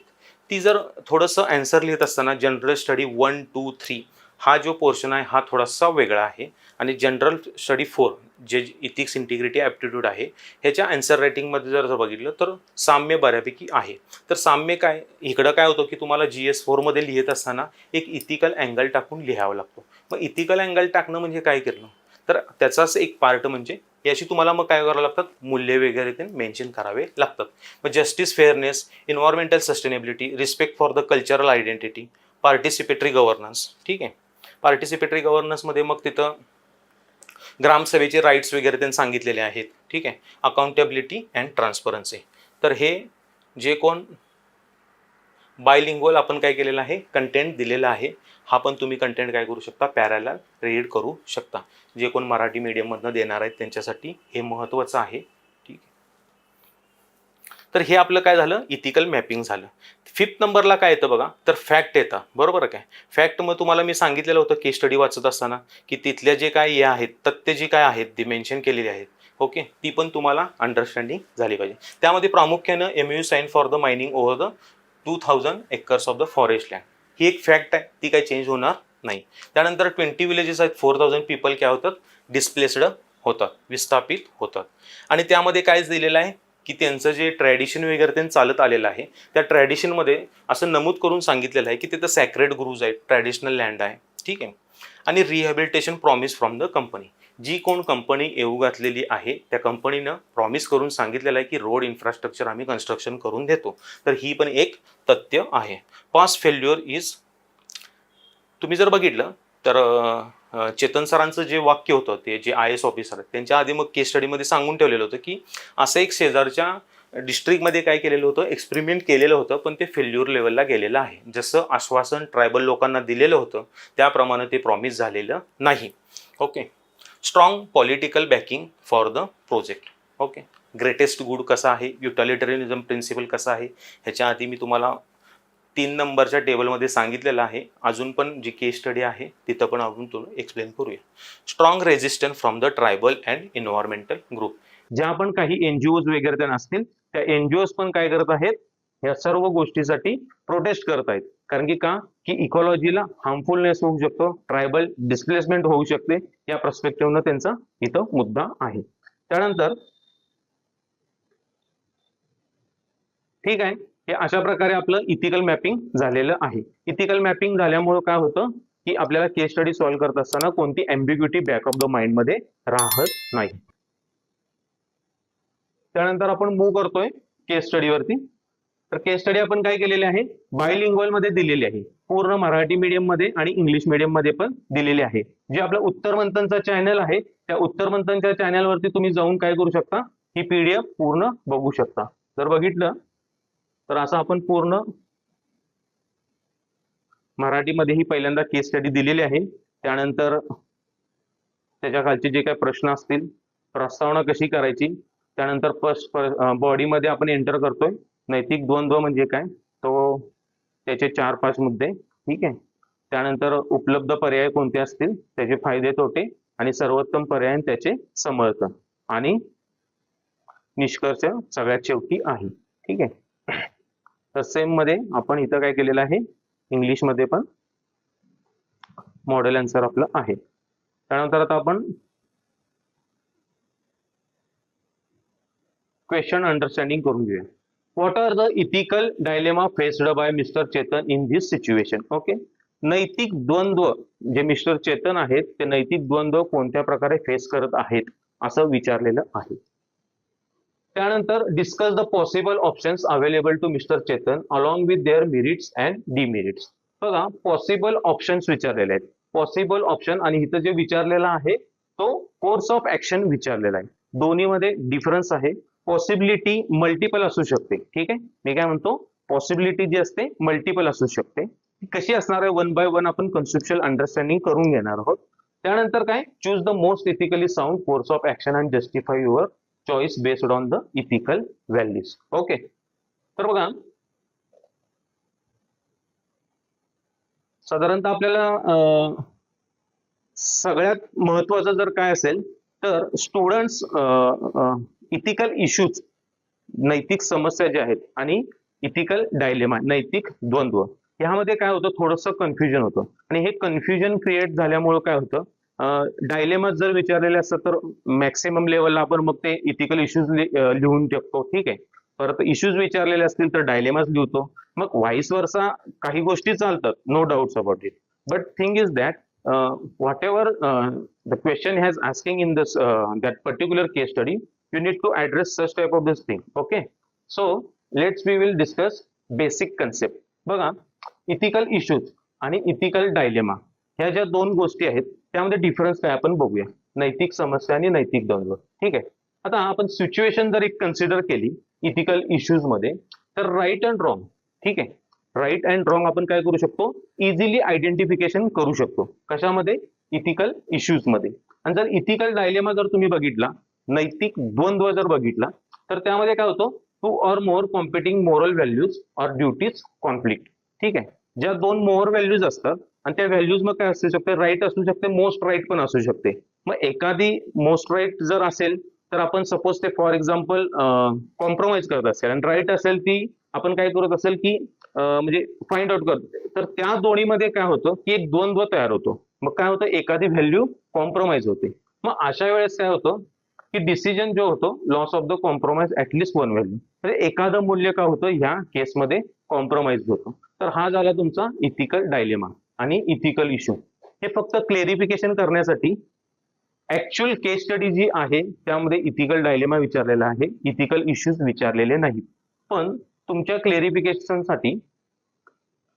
ती जर थोडंसं ॲन्सर लिहित असताना जनरल स्टडी 1, 2, 3 हा जो पोर्शन आहे हा थोडासा वेगळा आहे. आणि जनरल स्टडी 4 जे इथिक्स, इंटिग्रिटी, ॲप्टिट्यूड आहे ह्याच्या ॲन्सर रायटिंगमध्ये जर बघितलं तर साम्य बऱ्यापैकी आहे. तर साम्य काय, इकडं काय होतं की तुम्हाला GS4मध्ये लिहित असताना एक इथिकल अँगल टाकून लिहावं लागतो. मग इथिकल अँगल टाकणं म्हणजे काय केलं, तर त्याचाच एक पार्ट म्हणजे याची तुम्हाला मग काय करावं लागतात, मूल्य वगैरे ते मेन्शन करावे लागतात. मग justice, fairness, environmental sustainability, respect for the cultural identity, participatory governance, ठीक आहे. पार्टिसिपेटरी गव्हर्नन्समध्ये मग तिथं ग्रामसभेचे राईट्स वगैरे त्यांनी सांगितलेले आहेत, ठीक आहे. Accountability and transparency. तर हे जे कोण बायलिंग्वल आपण काय केलेलं आहे, कंटेंट दिलेला आहे. हा पण तुम्ही कंटेंट काय करू शकता, पॅरलल रीड करू शकता. जे कोण मराठी मीडियममधनं देणार आहेत त्यांच्यासाठी हे महत्त्वाचं आहे, ठीक आहे. तर हे आपलं काय झालं, इथिकल मॅपिंग झालं. 5th नंबरला काय येतं बघा, तर फॅक्ट येतं, बरोबर काय. फॅक्ट मग तुम्हाला मी सांगितलेलं होतं केस स्टडी वाचत असताना की तिथल्या जे काय हे आहेत, तथ्य जी काय आहेत ती मेन्शन केलेली आहेत. ओके, ती पण तुम्हाला अंडरस्टँडिंग झाली पाहिजे. त्यामध्ये प्रामुख्यानं MOU sign for the mining over the 2000 acres of the forest land ही एक फॅक्ट आहे, ती काही चेंज होणार नाही. त्यानंतर 20 विलेजेस आहेत, 4000 पीपल काय होतात, डिस्प्लेस्ड होतात, विस्थापित होतात. आणि त्यामध्ये कायच दिलेलं आहे की त्यांचं जे ट्रॅडिशन वगैरे त्यांनी चालत आलेलं आहे त्या ट्रॅडिशनमध्ये असं नमूद करून सांगितलेलं आहे की तिथं सॅक्रेड ग्रूव्ज आहेत, ट्रॅडिशनल लँड आहे, ठीक आहे. आणि rehabilitation promise from the company, जी कोण कंपनी येऊ घातलेली आहे त्या कंपनीनं प्रॉमिस करून सांगितलेलं आहे की रोड इन्फ्रास्ट्रक्चर आम्ही कन्स्ट्रक्शन करून देतो. तर ही पण एक तथ्य आहे. पास्ट फेल्युअर इज, तुम्ही जर बघितलं तर चेतन सरांचं जे वाक्य होतं ते जे IAS ऑफिसर आहेत त्यांच्या आधी मग केस स्टडीमध्ये सांगून ठेवलेलं होतं की असं एक शेजारच्या डिस्ट्रिक्टमध्ये काय केलेलं होतं, एक्सपेरिमेंट केलेलं होतं, पण ते फेल्युअर लेवलला गेलेलं आहे. जसं आश्वासन ट्रायबल लोकांना दिलेलं होतं त्याप्रमाणे ते प्रॉमिस झालेलं नाही. Okay, strong political backing for the project. Okay, greatest good कसा आहे, युटॅलिटरियनिझम प्रिन्सिपल कसा आहे ह्याच्या आधी मी तुम्हाला 3 नंबरच्या टेबलमध्ये सांगितलेलं आहे. अजून पण जी केस स्टडी आहे तिथं पण आपण तुम्ही एक्सप्लेन करूया. Strong resistance from the tribal and environmental group, ज्या पण काही NGOज वगैरे त्या असतील त्या NGOज पण काय करत आहेत, या सर्व गोष्टीसाठी प्रोटेस्ट करत आहेत. कारण की का, की इकॉलॉजीला हार्मफुलनेस होऊ शकतो, ट्रायबल डिस्प्लेसमेंट होऊ शकते, या पर्स्पेक्टिव्हनं त्यांचा इथं मुद्दा आहे. त्यानंतर ठीक आहे. हे अशा प्रकारे आपलं इथिकल मॅपिंग झालेलं आहे. इथिकल मॅपिंग झाल्यामुळे काय होतं की आपल्याला केस स्टडी सॉल्व्ह करत असताना कोणती ambiguity back of the mind मध्ये राहत नाही. त्यानंतर आपण मूव्ह करतोय केस स्टडीवरती. तर केस स्टडी आपण काय केलेले आहे, बायलिंग्वल मध्ये दिलेली आहे, पूर्ण मराठी मीडियम मध्ये आणि इंग्लिश मीडियम मध्ये पण दिलेली आहे. जे आपलं उत्तर मंथनचा चॅनल आहे त्या उत्तर मंथनच्या चॅनलवरती तुम्ही जाऊन काय करू शकता, ही पीडीएफ पूर्ण बघू शकता. जर बघितलं तर असं आपण पूर्ण मराठीमध्ये ही पहिल्यांदा केस स्टडी दिलेली आहे. त्यानंतर त्याच्या खालचे जे काही प्रश्न असतील, प्रस्तावना कशी करायची, त्यानंतर बॉडीमध्ये आपण एंटर करतोय नैतिक द्वंद्व म्हणजे काय, तो त्याचे 4-5 मुद्दे. ठीक आहे. त्यानंतर उपलब्ध पर्याय कोणते असतील, त्याचे फायदे तोटे आणि सर्वोत्तम पर्याय त्याचे समर्थन आणि निष्कर्ष सगळ्यात शेवटी आहे. ठीक आहे. तर सेम मध्ये आपण इथं काय केलेलं आहे, इंग्लिश मध्ये पण मॉडेल आन्सर आपलं आहे. त्यानंतर आता आपण क्वेश्चन अंडरस्टँडिंग करून घेऊया. What are the ethical dilemma faced by mister Chetan in this situation. Okay. नैतिक द्वंद्व जे मिस्टर चेतन आहेत ते नैतिक द्वंद्व कोणत्या प्रकारे फेस करत आहेत असं विचारलेलं आहे. त्यानंतर discuss the possible options available to mister Chetan along with their merits and demerits. बघा पॉसिबल ऑप्शन्स विचारलेले आहेत. पॉसिबल ऑप्शन आणि इथं जे विचारलेला आहे तो कोर्स ऑफ ऍक्शन विचारलेला आहे. दोन्हीमध्ये डिफरन्स आहे. पॉसिबिलिटी मल्टिपल असू शकते. ठीक आहे. मी काय म्हणतो, पॉसिबिलिटी जी असते मल्टिपल असू शकते. कशी असणार आहे, 1 बाय 1 आपण कन्सेप्च्युअल अंडरस्टँडिंग करून घेणार आहोत. त्यानंतर काय, choose the most ethically sound course of action and justify your choice based on the ethical values. Okay. तर बघा साधारणतः आपल्याला सगळ्यात महत्वाचं जर काय असेल तर स्टुडंट्स इथिकल इश्यूज, नैतिक समस्या ज्या आहेत आणि इथिकल डायलेमा, नैतिक द्वंद्व, ह्यामध्ये काय होतं, थोडंसं कन्फ्युजन होतं. आणि हे कन्फ्युजन क्रिएट झाल्यामुळे काय होतं, डायलेमा जर विचारलेले असतात तर मॅक्सिमम लेवलला आपण मग ते इथिकल इश्यूज लिहून टाकतो. ठीक आहे. परत इश्यूज विचारलेले असतील तर डायलेमाच लिहितो. मग व्हाईस वर्सा काही गोष्टी चालतात, no doubts about it. But thing is that whatever the question has asking in this that particular case study, you need to address such type of this thing. Okay. So we will discuss basic concept. बघा इथिकल इश्यूज आणि इथिकल डायलेमा ह्या ज्या दोन गोष्टी आहेत त्यामध्ये डिफरन्स काय आपण बघूया. नैतिक समस्या आणि नैतिक द्वंद्व. ठीक आहे. आता आपण सिच्युएशन जर एक कन्सिडर केली इथिकल इश्यूज मध्ये तर राईट अँड रॉंग, ठीक आहे, राईट अँड रॉंग आपण काय करू शकतो, इझिली आयडेंटिफिकेशन करू शकतो. कशामध्ये, इथिकल इश्यूज मध्ये. आणि जर इथिकल डायलेमा जर तुम्ही बघितला, नैतिक द्वंद्व जर बघितला तर त्यामध्ये काय होतं, 2 or more competing moral values or duties conflict. ठीक आहे. ज्या दोन मोर व्हॅल्यूज असतात आणि त्या व्हॅल्यूज मग काय असू शकते, राईट असू शकते, मोस्ट राईट पण असू शकते. मग एखादी मोस्ट राईट जर असेल तर आपण सपोज ते फॉर एक्झाम्पल कॉम्प्रोमाइज करत असेल आणि राईट असेल ती आपण काय करत असेल की म्हणजे फाइंड आउट करतो, तर त्या दोन्हीमध्ये काय होतं की एक द्वंद्व तयार होतो. मग काय होतं, एखादी व्हॅल्यू कॉम्प्रोमाइज होते. मग अशा वेळेस काय होतं की डिसिजन जो होतो, loss of the compromise at least 1 value, म्हणजे एखादं मूल्य काय होतं ह्या केसमध्ये कॉम्प्रोमाइज होतं. तर हा झाला तुमचा इथिकल डायलेमा आणि इथिकल इश्यू. हे फक्त क्लेरिफिकेशन करण्यासाठी ऍक्च्युअल केस स्टडी जी आहे त्यामध्ये इथिकल डायलेमा विचारलेला आहे, इथिकल इश्यूज विचारलेले नाहीत. पण तुमच्या क्लेरिफिकेशनसाठी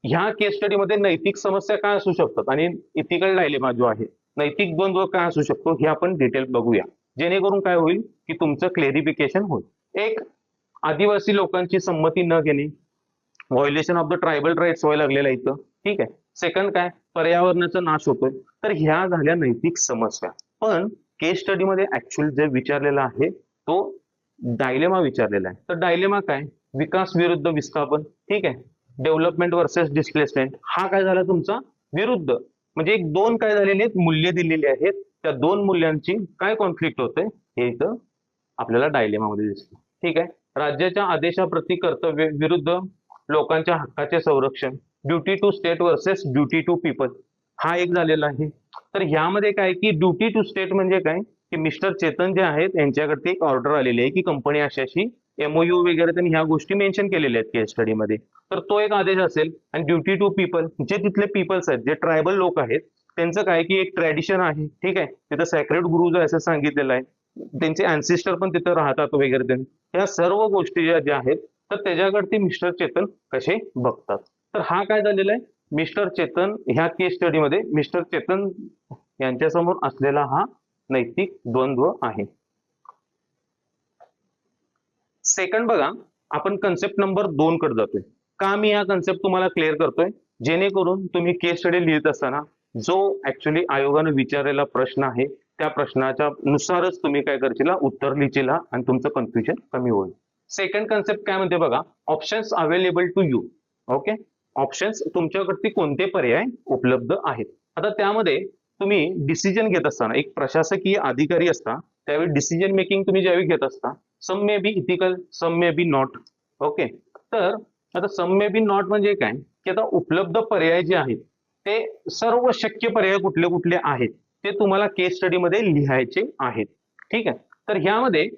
ह्या केस स्टडीमध्ये नैतिक समस्या काय असू शकतात आणि इथिकल डायलेमा जो आहे, नैतिक द्वंद्व काय असू शकतो हे आपण डिटेल बघूया, जेणेकरून काय होईल की तुमचं क्लेरिफिकेशन होईल. एक, आदिवासी लोकांची संमती न घेणे, violation of the tribal rights व्हायला लागलेला इथं. ठीक आहे. सेकंड काय, पर्यावरणाचा नाश होतोय. तर ह्या झाल्या नैतिक समस्या. पण केस स्टडीमध्ये ऍक्च्युअल जे विचारलेला आहे तो डायलेमा विचारलेला आहे. तर डायलेमा काय, विकास विरुद्ध विस्थापन. ठीक आहे. Development versus displacement. हा काय झाला तुमचा विरुद्ध, म्हणजे एक दोन काय झालेले आहेत, मूल्य दिलेली आहेत, त्या दोन मूल्यांची काय कॉन्फ्लिक्ट होते हे इथं आपल्याला डायलेमामध्ये दिसतं. ठीक आहे. राज्याच्या आदेशाप्रती कर्तव्य विरुद्ध लोकांच्या हक्काचे संरक्षण, duty to state versus duty to people, हा एक झालेला आहे. तर ह्यामध्ये काय की ड्युटी टू स्टेट म्हणजे काय की मिस्टर चेतन जे आहेत यांच्याकडे एक ऑर्डर आलेली आहे की कंपनी अशी MOU वगैरे त्यांनी ह्या गोष्टी मेन्शन केलेल्या आहेत केस स्टडीमध्ये. तर तो एक आदेश असेल. आणि ड्युटी टू पीपल, जे तिथले पीपल्स आहेत, जे ट्रायबल लोक आहेत, त्यांचं काय की एक ट्रॅडिशन आहे, ठीक आहे, तिथं सॅक्रेड गुरुज आहे असं सांगितलेलं आहे, त्यांचे अँसिस्टर पण तिथं राहतात वगैरे. त्यांनी ह्या सर्व गोष्टी ज्या आहेत, तर त्याच्याकडे मिस्टर चेतन कसे बघतात. तर हा काय झालेला आहे, मिस्टर चेतन ह्या केस स्टडीमध्ये मिस्टर चेतन यांच्यासमोर असलेला हा नैतिक द्वंद्व आहे. सेकंड बघा, आपण कन्सेप्ट नंबर 2 कडे जातोय. का मी हा कन्सेप्ट तुम्हाला क्लिअर करतोय, जेणेकरून तुम्ही केस स्टडी लिहित असताना जो ऍक्च्युली आयोगाने विचारलेला प्रश्न आहे त्या प्रश्नाच्या नुसारच तुम्ही काय करशील, उत्तर लिहिशील आणि तुमचं कन्फ्युजन कमी होईल. सेकंड कन्सेप्ट काय म्हणते बघा, options available to you. Okay, options तुमच्याकडे कोणते पर्याय उपलब्ध आहेत. आता त्यामध्ये तुम्ही डिसिजन घेत असताना, एक प्रशासकीय अधिकारी असता त्यावेळी डिसिजन मेकिंग तुम्ही ज्यावेळी घेत असता, some may be ethical, some may be not. Okay, तर आता सम मे बी नॉट म्हणजे काय की आता उपलब्ध पर्याय जे आहेत ते सर्व शक्य पर्याय कुठले कुठले आहेत ते तुम्हाला केस स्टडीमध्ये लिहायचे आहेत. ठीक आहे, तर ह्यामध्ये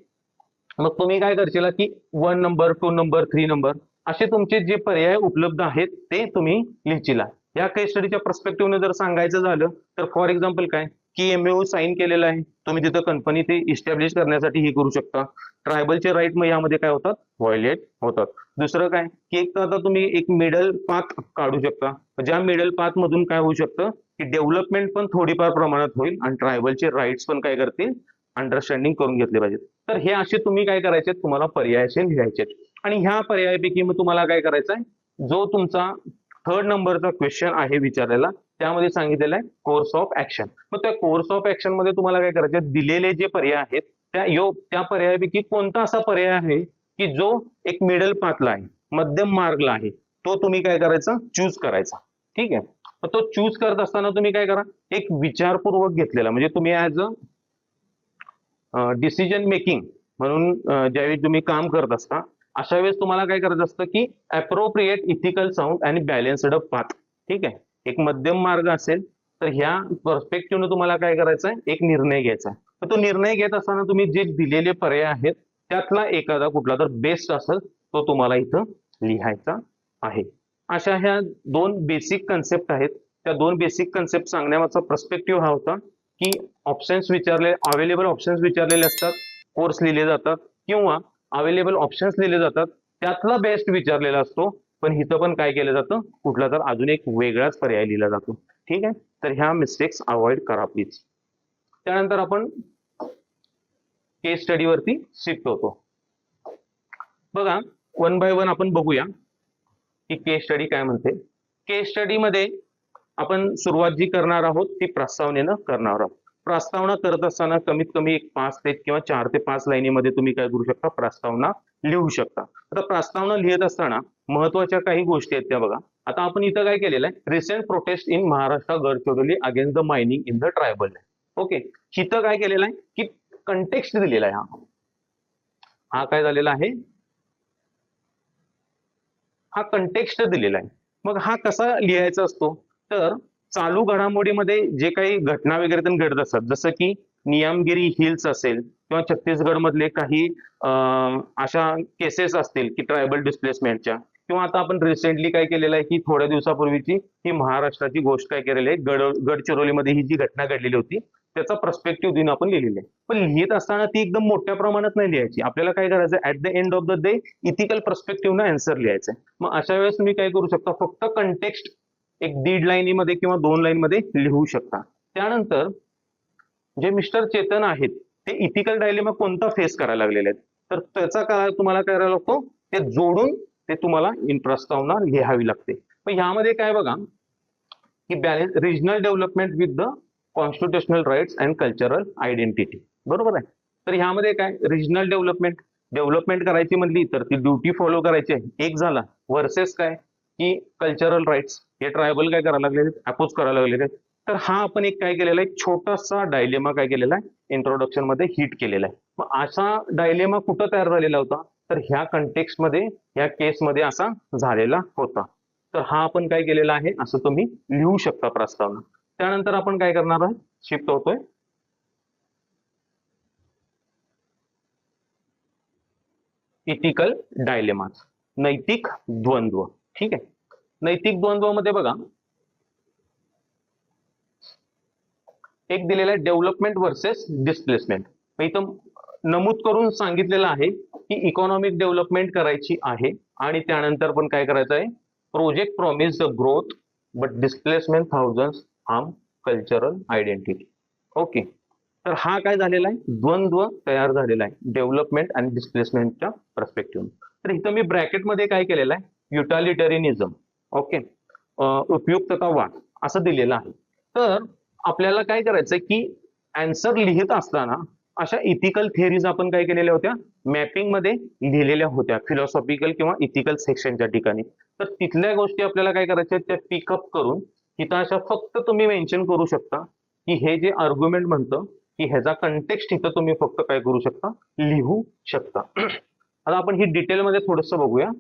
मग तुम्ही काय करशील की 1 नंबर, 2 नंबर, 3 नंबर असे तुमचे जे पर्याय उपलब्ध आहेत ते तुम्ही लिहिशीला. या केस स्टडीच्या पर्स्पेक्टिव्हने जर सांगायचं झालं तर फॉर एक्झाम्पल काय की MOU साईन केलेला आहे, तुम्ही तिथं कंपनी ते इस्टॅब्लिश करण्यासाठी हे करू शकता. ट्रायबलचे राईट मग यामध्ये काय होतात, व्हायोलेट होतात. दुसरं काय की एक तर आता तुम्ही एक मिडल पाथ काढू शकता, ज्या मिडल पाथ मधून काय होऊ शकतं की डेव्हलपमेंट पण थोडीफार प्रमाणात होईल आणि ट्रायबलचे राईट्स पण काय करतील, अंडरस्टँडिंग करून घेतले पाहिजेत. तर हे असे तुम्ही काय करायचे, तुम्हाला पर्याय असे लिहायचे. आणि ह्या पर्यायापैकी मग तुम्हाला काय करायचं आहे, जो तुमचा 3rd नंबरचा क्वेश्चन आहे विचारलेला त्यामध्ये सांगितलेलं आहे कोर्स ऑफ ऍक्शन. मग त्या कोर्स ऑफ ऍक्शन मध्ये तुम्हाला काय करायचं, दिलेले जे पर्याय आहेत त्या पर्यायापैकी कोणता असा पर्याय आहे की जो एक मिडल पाथला आहे, मध्यम मार्गला आहे, तो तुम्ही काय करायचा, चूज करायचा. ठीक आहे, तर तो चूज करत असताना तुम्ही काय करा, एक विचारपूर्वक घेतलेला, म्हणजे तुम्ही ऍज अ डिसिजन मेकिंग म्हणून ज्यावेळी तुम्ही काम करत असता अशा वेळेस तुम्हाला काय करायचं असतं की अप्रोप्रिएट इथिकल साऊंड आणि बॅलन्स्ड पाथ. ठीक आहे, एक मध्यम मार्ग असेल तर ह्या पर्स्पेक्टिव्हने तुम्हाला काय करायचं आहे, एक निर्णय घ्यायचा आहे. तर तो निर्णय घेत असताना तुम्ही जे दिलेले पर्याय आहेत त्यातला एखादा कुठला तर बेस्ट असेल तो तुम्हाला इथं लिहायचा आहे. अशा ह्या 2 बेसिक कन्सेप्ट आहेत. त्या 2 बेसिक कन्सेप्ट सांगण्याचा पर्स्पेक्टिव्ह हा होता की ऑप्शन्स विचारले, अवेलेबल ऑप्शन्स विचारलेले असतात, कोर्स लिहिले जातात किंवा अवेलेबल ऑप्शन्स लिहिले जातात, त्यातला बेस्ट विचारलेला असतो, पण इथं पण काय केलं जातं, कुठला तर अजून एक वेगळाच पर्याय लिहिला जातो. ठीक आहे, तर ह्या मिस्टेक्स अवॉइड करा प्लीज. त्यानंतर आपण केस स्टडीवरती शिफ्ट होतो. बघा, 1 बाय 1 आपण बघूया की केस स्टडी काय म्हणते. केस स्टडीमध्ये आपण सुरुवात जी करणार आहोत ती प्रस्तावनेनं करणार आहोत. प्रस्तावना करत असताना कमीत कमी एक 5 ते किंवा 4 ते 5 लाईनीमध्ये तुम्ही काय करू शकता, प्रस्तावना लिहू शकता. आता प्रस्तावना लिहित असताना महत्वाच्या काही गोष्टी आहेत त्या बघा. आता आपण इथं काय केलेलं आहे, recent protest in Maharashtra Gadchiroli against the mining in the tribal. Okay, इथं काय केलेलं आहे की कंटेक्स्ट दिलेला आहे. हा काय झालेला आहे, हा कंटेक्स्ट दिलेला आहे. मग हा कसा लिहायचा असतो, तर चालू घडामोडीमध्ये जे काही घटना वगैरे त्यांनी घडत असतात, जसं की नियमगिरी हिल्स असेल किंवा छत्तीसगड मधले काही अशा केसेस असतील की ट्रायबल डिस्प्लेसमेंटच्या, किंवा आता आपण रिसेंटली काय केलेलं आहे की थोड्या दिवसापूर्वीची ही महाराष्ट्राची गोष्ट काय केलेली आहे, गडचिरोलीमध्ये ही जी घटना घडलेली होती त्याचा पर्स्पेक्टिव्ह देऊन आपण लिहिलेली आहे. पण लिहित असताना ती एकदम मोठ्या प्रमाणात नाही लिहायची, आपल्याला काय करायचं, at the end of the day ethical perspective answer लिहायचं. मग अशा वेळेस तुम्ही काय करू शकता, फक्त कंटेक्स्ट एक 1.5 लाईनीमध्ये किंवा 2 लाईनमध्ये लिहू शकता. त्यानंतर जे मिस्टर चेतन आहेत ते इथिकल डायलेमा कोणता फेस करायला लागलेले आहेत, तर त्याचा काय तुम्हाला करायला लागतो, ते जोडून ते तुम्हाला इन प्रस्तावना लिहावी लागते. पण ह्यामध्ये काय बघा की balance regional development with the constitutional rights and cultural identity. बरोबर आहे, तर ह्यामध्ये काय रिजनल डेव्हलपमेंट करायची म्हणली तर ती ड्युटी फॉलो करायची आहे एक झाला, वर्सेस काय की कल्चरल राईट्स हे ट्रायबल काय करायला लागलेले, अपोज करायला लागलेले. तर हा आपण एक काय केलेला आहे, एक छोटासा डायलेमा काय केलेला आहे, इंट्रोडक्शन मध्ये हिट केलेला आहे. मग असा डायलेमा कुठं तयार झालेला होता, तर ह्या कंटेक्स्ट मध्ये, ह्या केसमध्ये असा झालेला होता. तर हा आपण काय केलेला आहे, असं तुम्ही लिहू शकता प्रस्तावना. त्यानंतर आपण काय करणार आहे, शिफ्ट होतोय इथिकल डायलेमास, नैतिक द्वंद्व. ठीक आहे. नैतिक द्वंद्व मध्ये बघा, एक दिलेला आहे डेव्हलपमेंट वर्सेस डिस्प्लेसमेंट. इथं नमूद करून सांगितलेलं आहे की इकॉनॉमिक डेव्हलपमेंट करायची आहे आणि त्यानंतर पण काय करायचं आहे, project promise the growth but displacement thousand harm cultural identity. Okay. तर हा काय झालेला आहे, द्वंद्व तयार झालेला आहे डेव्हलपमेंट आणि डिस्प्लेसमेंटच्या पर्स्पेक्टिव्ह. तर इथं मी ब्रॅकेटमध्ये काय केलेलं आहे, युटॅलिटरिनिझम. ओके. उपयुक्ततावाद असं दिलेलं आहे. तर आपल्याला काय करायचंय की आन्सर लिहित असताना अशा इथिकल थिअरीज आपण काय केलेल्या होत्या, मॅपिंग मध्ये लिहिलेल्या होत्या फिलॉसॉफिकल किंवा इथिकल सेक्शनच्या ठिकाणी. तर तिथल्या गोष्टी आपल्याला काय करायच्या, त्या पिकअप करून तिथं अशा फक्त तुम्ही मेन्शन करू शकता की हे जे आर्ग्युमेंट म्हणतं की ह्याचा कंटेक्स्ट इथं तुम्ही फक्त काय करू शकता, लिहू शकता. आता आपण ही डिटेलमध्ये थोडंसं बघूया.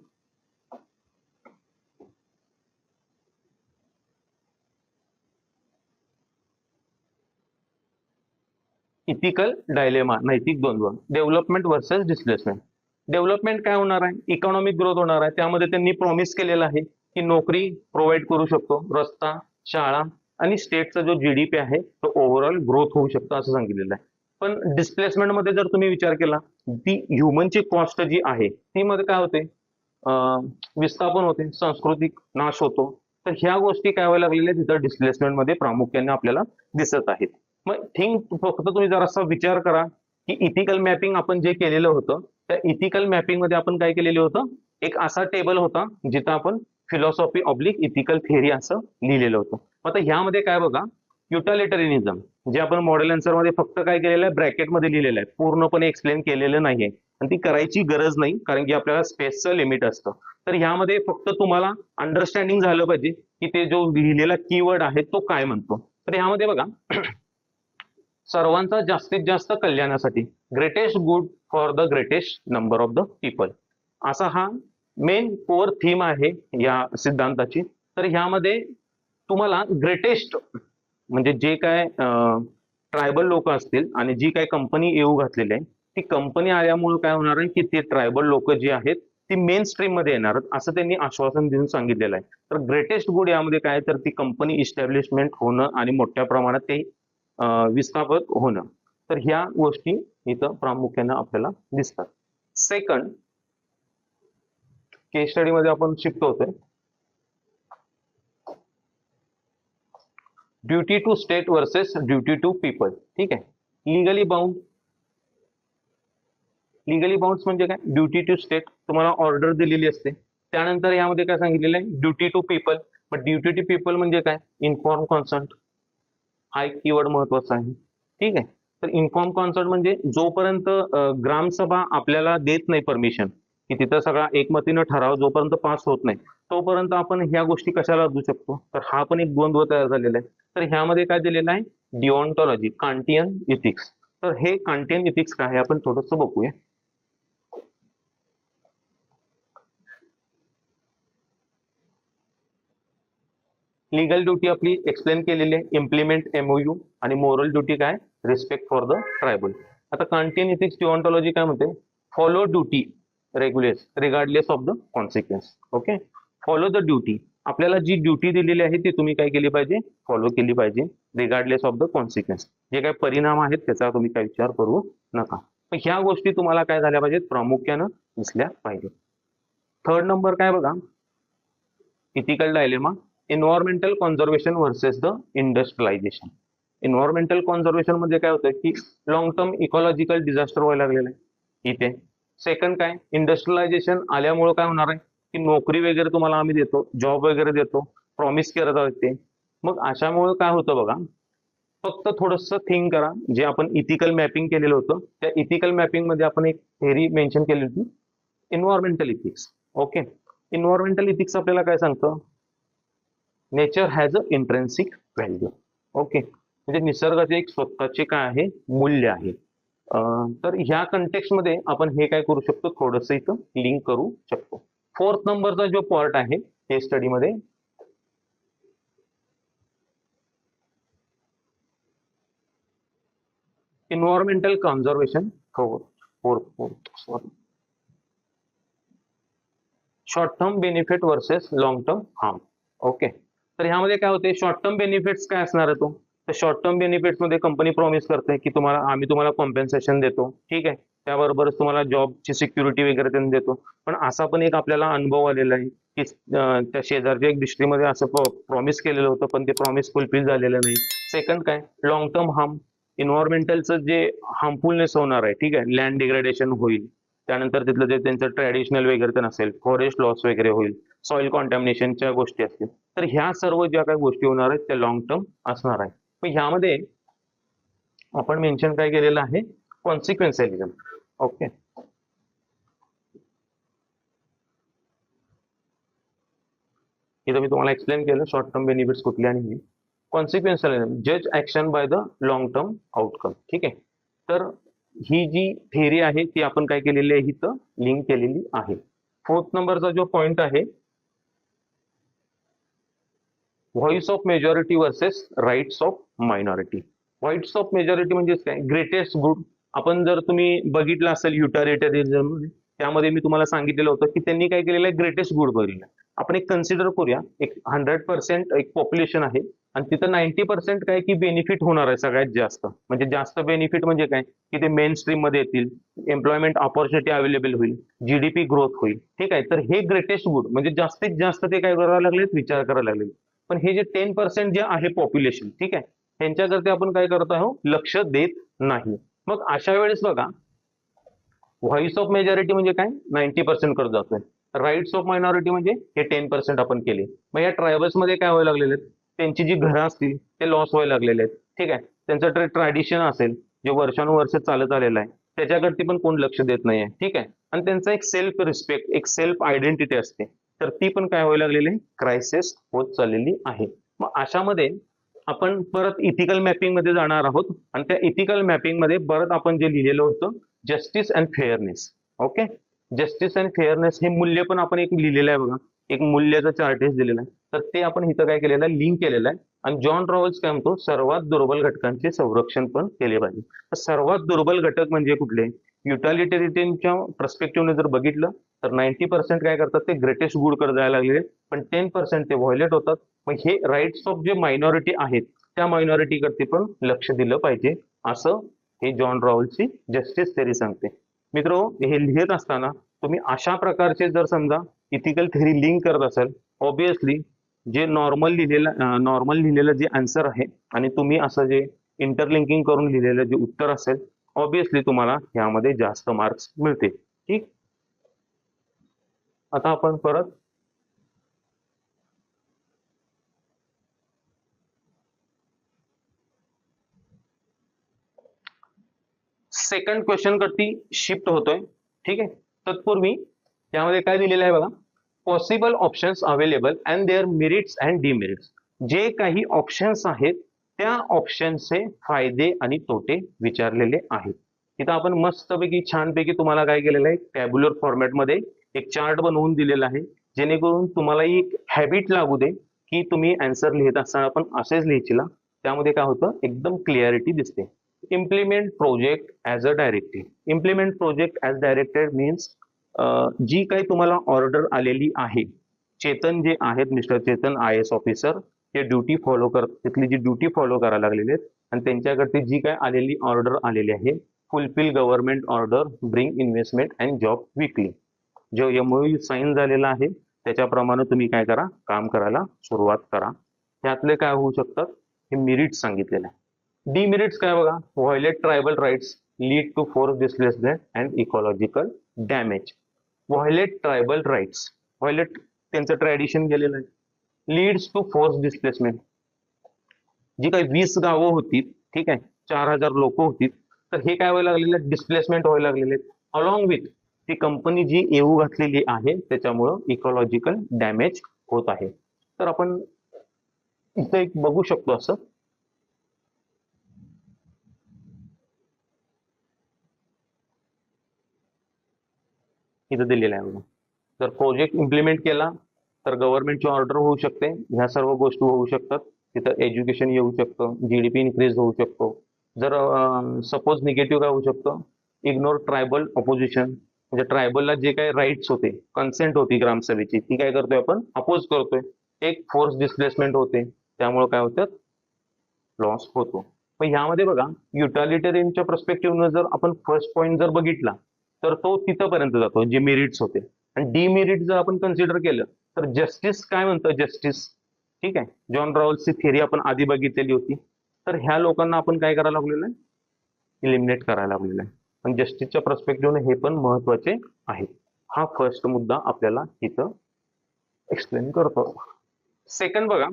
इथिकल डायलेमा, नैतिक द्वंद्व, डेव्हलपमेंट वर्सेस डिस्प्लेसमेंट. डेव्हलपमेंट काय होणार आहे, इकॉनॉमिक ग्रोथ होणार आहे. त्यामध्ये त्यांनी प्रॉमिस केलेलं आहे की नोकरी प्रोव्हाइड करू शकतो, रस्ता, शाळा आणि स्टेटचा जो जीडीपी आहे तो ओव्हरऑल ग्रोथ होऊ शकतो असं सांगितलेलं आहे. पण डिस्प्लेसमेंट मध्ये जर तुम्ही विचार केला, ती ह्युमनची कॉस्ट जी आहे ती मध्ये काय होते, विस्थापन होते, सांस्कृतिक नाश होतो. तर ह्या गोष्टी काय व्हायला लागलेल्या तिथं डिस्प्लेसमेंट मध्ये प्रामुख्याने आपल्याला दिसत आहेत. मग थिंक, फक्त तुम्ही जरासा विचार करा की इथिकल मॅपिंग आपण जे केलेलं होतं, त्या इथिकल मॅपिंग मध्ये आपण काय केलेलं होतं, एक असा टेबल होता जिथं आपण फिलॉसॉफी ऑब्लिक इथिकल थिअरी असं लिहिलेलं होतं. आता ह्यामध्ये काय बघा, युटॅलिटरिनिझम जे आपण मॉडेल आन्सर मध्ये फक्त काय केलेलं आहे, ब्रॅकेटमध्ये लिहिलेलं आहे, पूर्णपणे एक्सप्लेन केलेलं नाहीये आणि ती करायची गरज नाही कारण की आपल्याला स्पेसचं लिमिट असतं. तर ह्यामध्ये फक्त तुम्हाला अंडरस्टँडिंग झालं पाहिजे की ते जो लिहिलेला कीवर्ड आहे तो काय म्हणतो. तर ह्यामध्ये बघा, सर्वांचा जास्तीत जास्त कल्याणासाठी, greatest good for the greatest number of the people, असा हा मेन कोर थीम आहे या सिद्धांताची. तर ह्यामध्ये तुम्हाला ग्रेटेस्ट म्हणजे जे काय ट्रायबल लोक असतील आणि जी काय कंपनी येऊ घातलेली आहे, ती कंपनी आल्यामुळे काय होणार आहे की ते ट्रायबल लोक जी आहेत ती मेन स्ट्रीम मध्ये येणार असं त्यांनी आश्वासन देऊन सांगितलेलं आहे. तर ग्रेटेस्ट गुड यामध्ये काय, तर ती कंपनी इस्टॅब्लिशमेंट होणं आणि मोठ्या प्रमाणात ते विस्थापित होणं. तर ह्या गोष्टी इथं प्रामुख्याने आपल्याला दिसतात. सेकंड केस स्टडी मध्ये आपण शिफ्ट होतोय, duty to state versus duty to people. ठीक आहे. लिगली बाउंड, लिगली बाउंड्स म्हणजे काय, ड्युटी टू स्टेट तुम्हाला ऑर्डर दिलेली असते. त्यानंतर यामध्ये काय सांगितलेलं आहे, duty to people. But duty to people म्हणजे काय, इन्फॉर्म कॉन्संट, हा एक कीवर्ड महत्वाचा आहे. ठीक आहे. तर इन्फॉर्म कॉन्सर्ट म्हणजे जोपर्यंत ग्रामसभा आपल्याला देत नाही परमिशन की तिथं सगळा एकमतीनं ठराव जोपर्यंत पास होत नाही तोपर्यंत आपण ह्या गोष्टी कशाला देऊ शकतो. तर हा पण एक द्वंद्व तयार झालेला आहे. तर ह्यामध्ये काय दिलेलं आहे, डिओन्टॉलॉजी, कांटियन इथिक्स. तर हे कांटियन इथिक्स काय आहे आपण थोडंसं बघूया. लीगल ड्युटी आपली एक्सप्लेन केलेली आहे, इम्प्लिमेंट एमओयू. आणि मोरल ड्युटी काय, रिस्पेक्ट फॉर द ट्रायबल. आता कांटियन इथिक्स डिओन्टॉलॉजी काय म्हणते, follow duty regardless regardless of the consequence. Okay. Follow the duty, आपल्याला जी ड्युटी दिलेली आहे ती तुम्ही काय केली पाहिजे, फॉलो केली पाहिजे, रिगार्डलेस ऑफ द कॉन्सिक्वेन्स. जे काय परिणाम आहेत त्याचा तुम्ही काय विचार करू नका. ह्या गोष्टी तुम्हाला काय झाल्या पाहिजेत, प्रामुख्यानं दिसल्या पाहिजे. थर्ड नंबर काय बघा, ethical dilemma, environmental conservation versus the industrialisation. Environmental conservation म्हणजे काय होतं की लॉंग टर्म इकॉलॉजिकल डिझास्टर व्हायला लागलेलं आहे इथे. सेकंड काय, इंडस्ट्रियलायझेशन आल्यामुळे काय होणार आहे की नोकरी वगैरे तुम्हाला आम्ही देतो, जॉब वगैरे देतो, प्रॉमिस करत आहोत ते. मग अशामुळे काय होतं बघा, फक्त थोडंसं थिंक करा. जे आपण इथिकल मॅपिंग केलेलं होतं त्या इथिकल मॅपिंग मध्ये आपण एक थेरी मेन्शन केली होती, environmental ethics. Okay. Environmental ethics आपल्याला काय सांगतं, nature has a intrinsic value. Okay. म्हणजे निसर्गाचे एक स्वतःचे काय आहे, मूल्य आहे. तर ह्या कंटेक्स्ट मध्ये आपण हे काय करू शकतो, थोडस इथं लिंक करू शकतो. फोर्थ नंबरचा जो पार्ट आहे केस स्टडी मध्ये, environmental conservation. Fourth sorry, short term benefit versus long term harm. Okay, तर ह्यामध्ये काय होते, शॉर्ट टर्म बेनिफिट्स काय असणार आहे तो, तर शॉर्ट टर्म बेनिफिट्स मध्ये कंपनी प्रॉमिस करते की आम्ही तुम्हाला कॉम्पेन्सेशन देतो, ठीक आहे, त्याबरोबरच तुम्हाला जॉबची सिक्युरिटी वगैरे त्यांनी देतो. पण असा पण एक आपल्याला अनुभव आलेला आहे की त्या शेजारच्या एक डिस्ट्रीमध्ये असं प्रॉमिस केलेलं होतं, पण ते प्रॉमिस फुलफिल झालेलं नाही. सेकंड काय, लॉंग टर्म हार्म, इन्व्हायरमेंटलचं जे हार्मफुलनेस होणार आहे, ठीक आहे, लँड डिग्रेडेशन होईल, त्यानंतर तिथलं जे त्यांचं ट्रॅडिशनल वगैरे तर नसेल, फॉरेस्ट लॉस वगैरे होईल, सॉइल कॉन्टॅमिनेशनच्या गोष्टी असतील, तर ह्या सर्व ज्या काही गोष्टी होणार आहेत त्या लॉंग टर्म असणार आहे. पण ह्यामध्ये आपण मेन्शन काय केलेलं आहे, कॉन्सिक्वेन्शियलिझम. ओके, इथं मी तुम्हाला एक्सप्लेन केलं शॉर्ट टर्म बेनिफिट्स कुठले आणि कॉन्सिक्वेन्शियलिझम, जज action by the long term outcome. ठीक आहे, तर ही जी थेअरी आहे ती आपण काय केलेली आहे, इथं लिंक केलेली आहे. फोर्थ नंबरचा जो पॉइंट आहे, voice of majority versus rights of minority. Voice of majority म्हणजे काय, ग्रेटेस्ट गुड. आपण जर तुम्ही बघितलं असेल युटिलिटेरियनिझम, त्यामध्ये मी तुम्हाला सांगितलेलं होतं की त्यांनी काय केलेलं आहे, ग्रेटेस्ट गुड बघितलं. आपण एक कन्सिडर करूया, एक 100% एक पॉप्युलेशन आहे आणि तिथं 90% काय की बेनिफिट होणार आहे सगळ्यात जास्त. म्हणजे जास्त बेनिफिट म्हणजे काय की ते मेन स्ट्रीम मध्ये येतील, एम्प्लॉयमेंट ऑपॉर्च्युनिटी अवेलेबल होईल, जीडीपी ग्रोथ होईल. ठीक आहे, तर हे ग्रेटेस्ट गुड म्हणजे जास्तीत जास्त ते काय करायला लागलेत, विचार करायला लागले. पण हे जे 10% जे आहे पॉप्युलेशन, ठीक आहे, त्यांच्याकरता आपण काय करत आहोत, लक्ष देत नाही. मग अशा वेळेस बघा, व्हॉइस ऑफ मेजॉरिटी म्हणजे काय, 90% करत जातोय, राईट्स ऑफ मायनॉरिटी म्हणजे हे 10% आपण केले. मग या ट्रायबल्स मध्ये काय व्हायला लागलेले आहेत, त्यांची जी घरं असतील ते लॉस व्हायला लागलेले आहेत. ठीक आहे, त्यांचं ट्रॅडिशन असेल जे वर्षानुवर्ष चालत आलेलं आहे, त्याच्याकडे पण कोण लक्ष देत नाहीये. ठीक आहे, आणि त्यांचा एक सेल्फ रिस्पेक्ट, एक सेल्फ आयडेंटिटी असते, तर ती पण काय व्हायला लागलेली आहे, क्रायसिस होत चाललेली आहे. मग अशामध्ये आपण परत इथिकल मॅपिंग मध्ये जाणार आहोत आणि त्या इथिकल मॅपिंग मध्ये परत आपण जे लिहिलेलं होतं, justice and fairness. Okay, justice and fairness हे मूल्य पण आपण एक लिहिलेलं आहे बघा, एक मूल्याचा चार्टेस दिलेला आहे, तर ते आपण इथं काय केलेलं आहे, लिंक केलेलं आहे. आणि जॉन रॉल्स काय म्हणतो, सर्वात दुर्बल घटकांचे संरक्षण पण केले पाहिजे. तर सर्वात दुर्बल घटक म्हणजे कुठले, युटिलिटेरियनच्या पर्स्पेक्टिव्हने जर बघितलं तर 90% काय करतात, ते ग्रेटेस्ट गुड कडे जायला लागले, पण 10% ते व्हायोलेट होतात. मग हे राईट्स ऑफ जे मायनॉरिटी आहेत त्या मायनॉरिटी कडे पण लक्ष दिलं पाहिजे, असं हे जॉन रॉल्सची जस्टिस थेअरी सांगते. मित्रो, हे लिहित असताना तुम्ही अशा प्रकारचे जर समजा इथिकल थेअरी लिंक करत असाल, ऑब्विसली जे नॉर्मल लिहिलेलं जे आन्सर आहे आणि तुम्ही असं जे इंटरलिंकिंग करून लिहिलेलं जे उत्तर असेल, ऑब्विसली तुम्हाला यामध्ये जास्त मार्क्स मिळते. ठीक, आता आपण परत सेकंड क्वेश्चन करती शिफ्ट होतोय. ठीक आहे, तत्पूर्वी त्यामध्ये काय दिलेलं आहे बघा, possible options available and their merits and demerits. जे काही ऑप्शन्स आहेत त्या ऑप्शनचे फायदे आणि तोटे विचारलेले आहेत. इथं आपण मस्तपैकी छानपैकी तुम्हाला काय केलेलं आहे, टॅब्युलर फॉर्मॅटमध्ये एक चार्ट बनवून दिलेला आहे, जेणेकरून तुम्हाला एक हॅबिट लागू दे की तुम्ही आन्सर लिहित असताना पण असेच लिहायला. त्यामध्ये काय होतं, एकदम क्लिअरिटी दिसते. Implement project as a directive. Implement project as directed means जी काही तुम्हाला ऑर्डर आलेली आहे, चेतन जे आहेत, मिस्टर चेतन IAS ऑफिसर, ते ड्युटी फॉलो तिथली जी ड्युटी फॉलो करायला लागलेली आहेत आणि त्यांच्याकडे जी काय आलेली ऑर्डर आलेली आहे, fulfil government order, bring investment and job weekly, जो MOU साईन झालेला आहे त्याच्याप्रमाणे तुम्ही काय करा, काम करायला सुरुवात करा. त्यातले काय होऊ शकतात, हे मेरिट सांगितलेलं आहे. डिमेरिट्स काय बघा, violate tribal rights, lead to force displacement and ecological damage. Violate tribal rights, violate त्यांचं ट्रॅडिशन गेलेलं आहे, लीड्स टू फोर्स डिस्प्लेसमेंट. जी काही 20 गावं होती, ठीक आहे, 4000 लोक होती, तर हे काय व्हायला लागलेले, डिस्प्लेसमेंट व्हायला लागलेले, अलॉंग विथ ती कंपनी जी येऊ घातलेली आहे त्याच्यामुळं इकॉलॉजिकल डॅमेज होत आहे. तर आपण इथं एक बघू शकतो, असं इथं दिलेलं आहे. जर प्रोजेक्ट इम्प्लिमेंट केला तर गव्हर्नमेंटची ऑर्डर होऊ शकते, ह्या सर्व गोष्टी होऊ शकतात, तिथं एज्युकेशन येऊ शकतं, GDP इन्क्रीज होऊ शकतो. जर सपोज निगेटिव्ह काय होऊ शकतं, इग्नोर ट्रायबल ऑपोजिशन, म्हणजे ट्रायबलला जे काही राईट्स होते, कन्सेंट होती ग्रामसभेची, ती काय करतोय आपण अपोज करतोय. एक फोर्स डिस्प्लेसमेंट होते, त्यामुळे काय होतं लॉस होतो. पण ह्यामध्ये बघा युटॅलिटेरियनच्या पर्स्पेक्टिव्हनं जर आपण फर्स्ट पॉईंट जर बघितला तर तो तिथपर्यंत जातो जे मेरिट्स होते. आणि डीमेरिट जर आपण कन्सिडर केलं तर जस्टिस काय म्हणतं, जस्टिस ठीक आहे, जॉन रॉल्सची थिअरी आपण आधी बघितलेली होती. तर ह्या लोकांना आपण काय करायला लागलेलं आहे, इलिमिनेट करायला लागलेलं आहे. पण जस्टिसच्या पर्स्पेक्टिव्हने हे पण महत्वाचे आहे. हा फर्स्ट मुद्दा आपल्याला इथं एक्सप्लेन करतो. सेकंड बघा,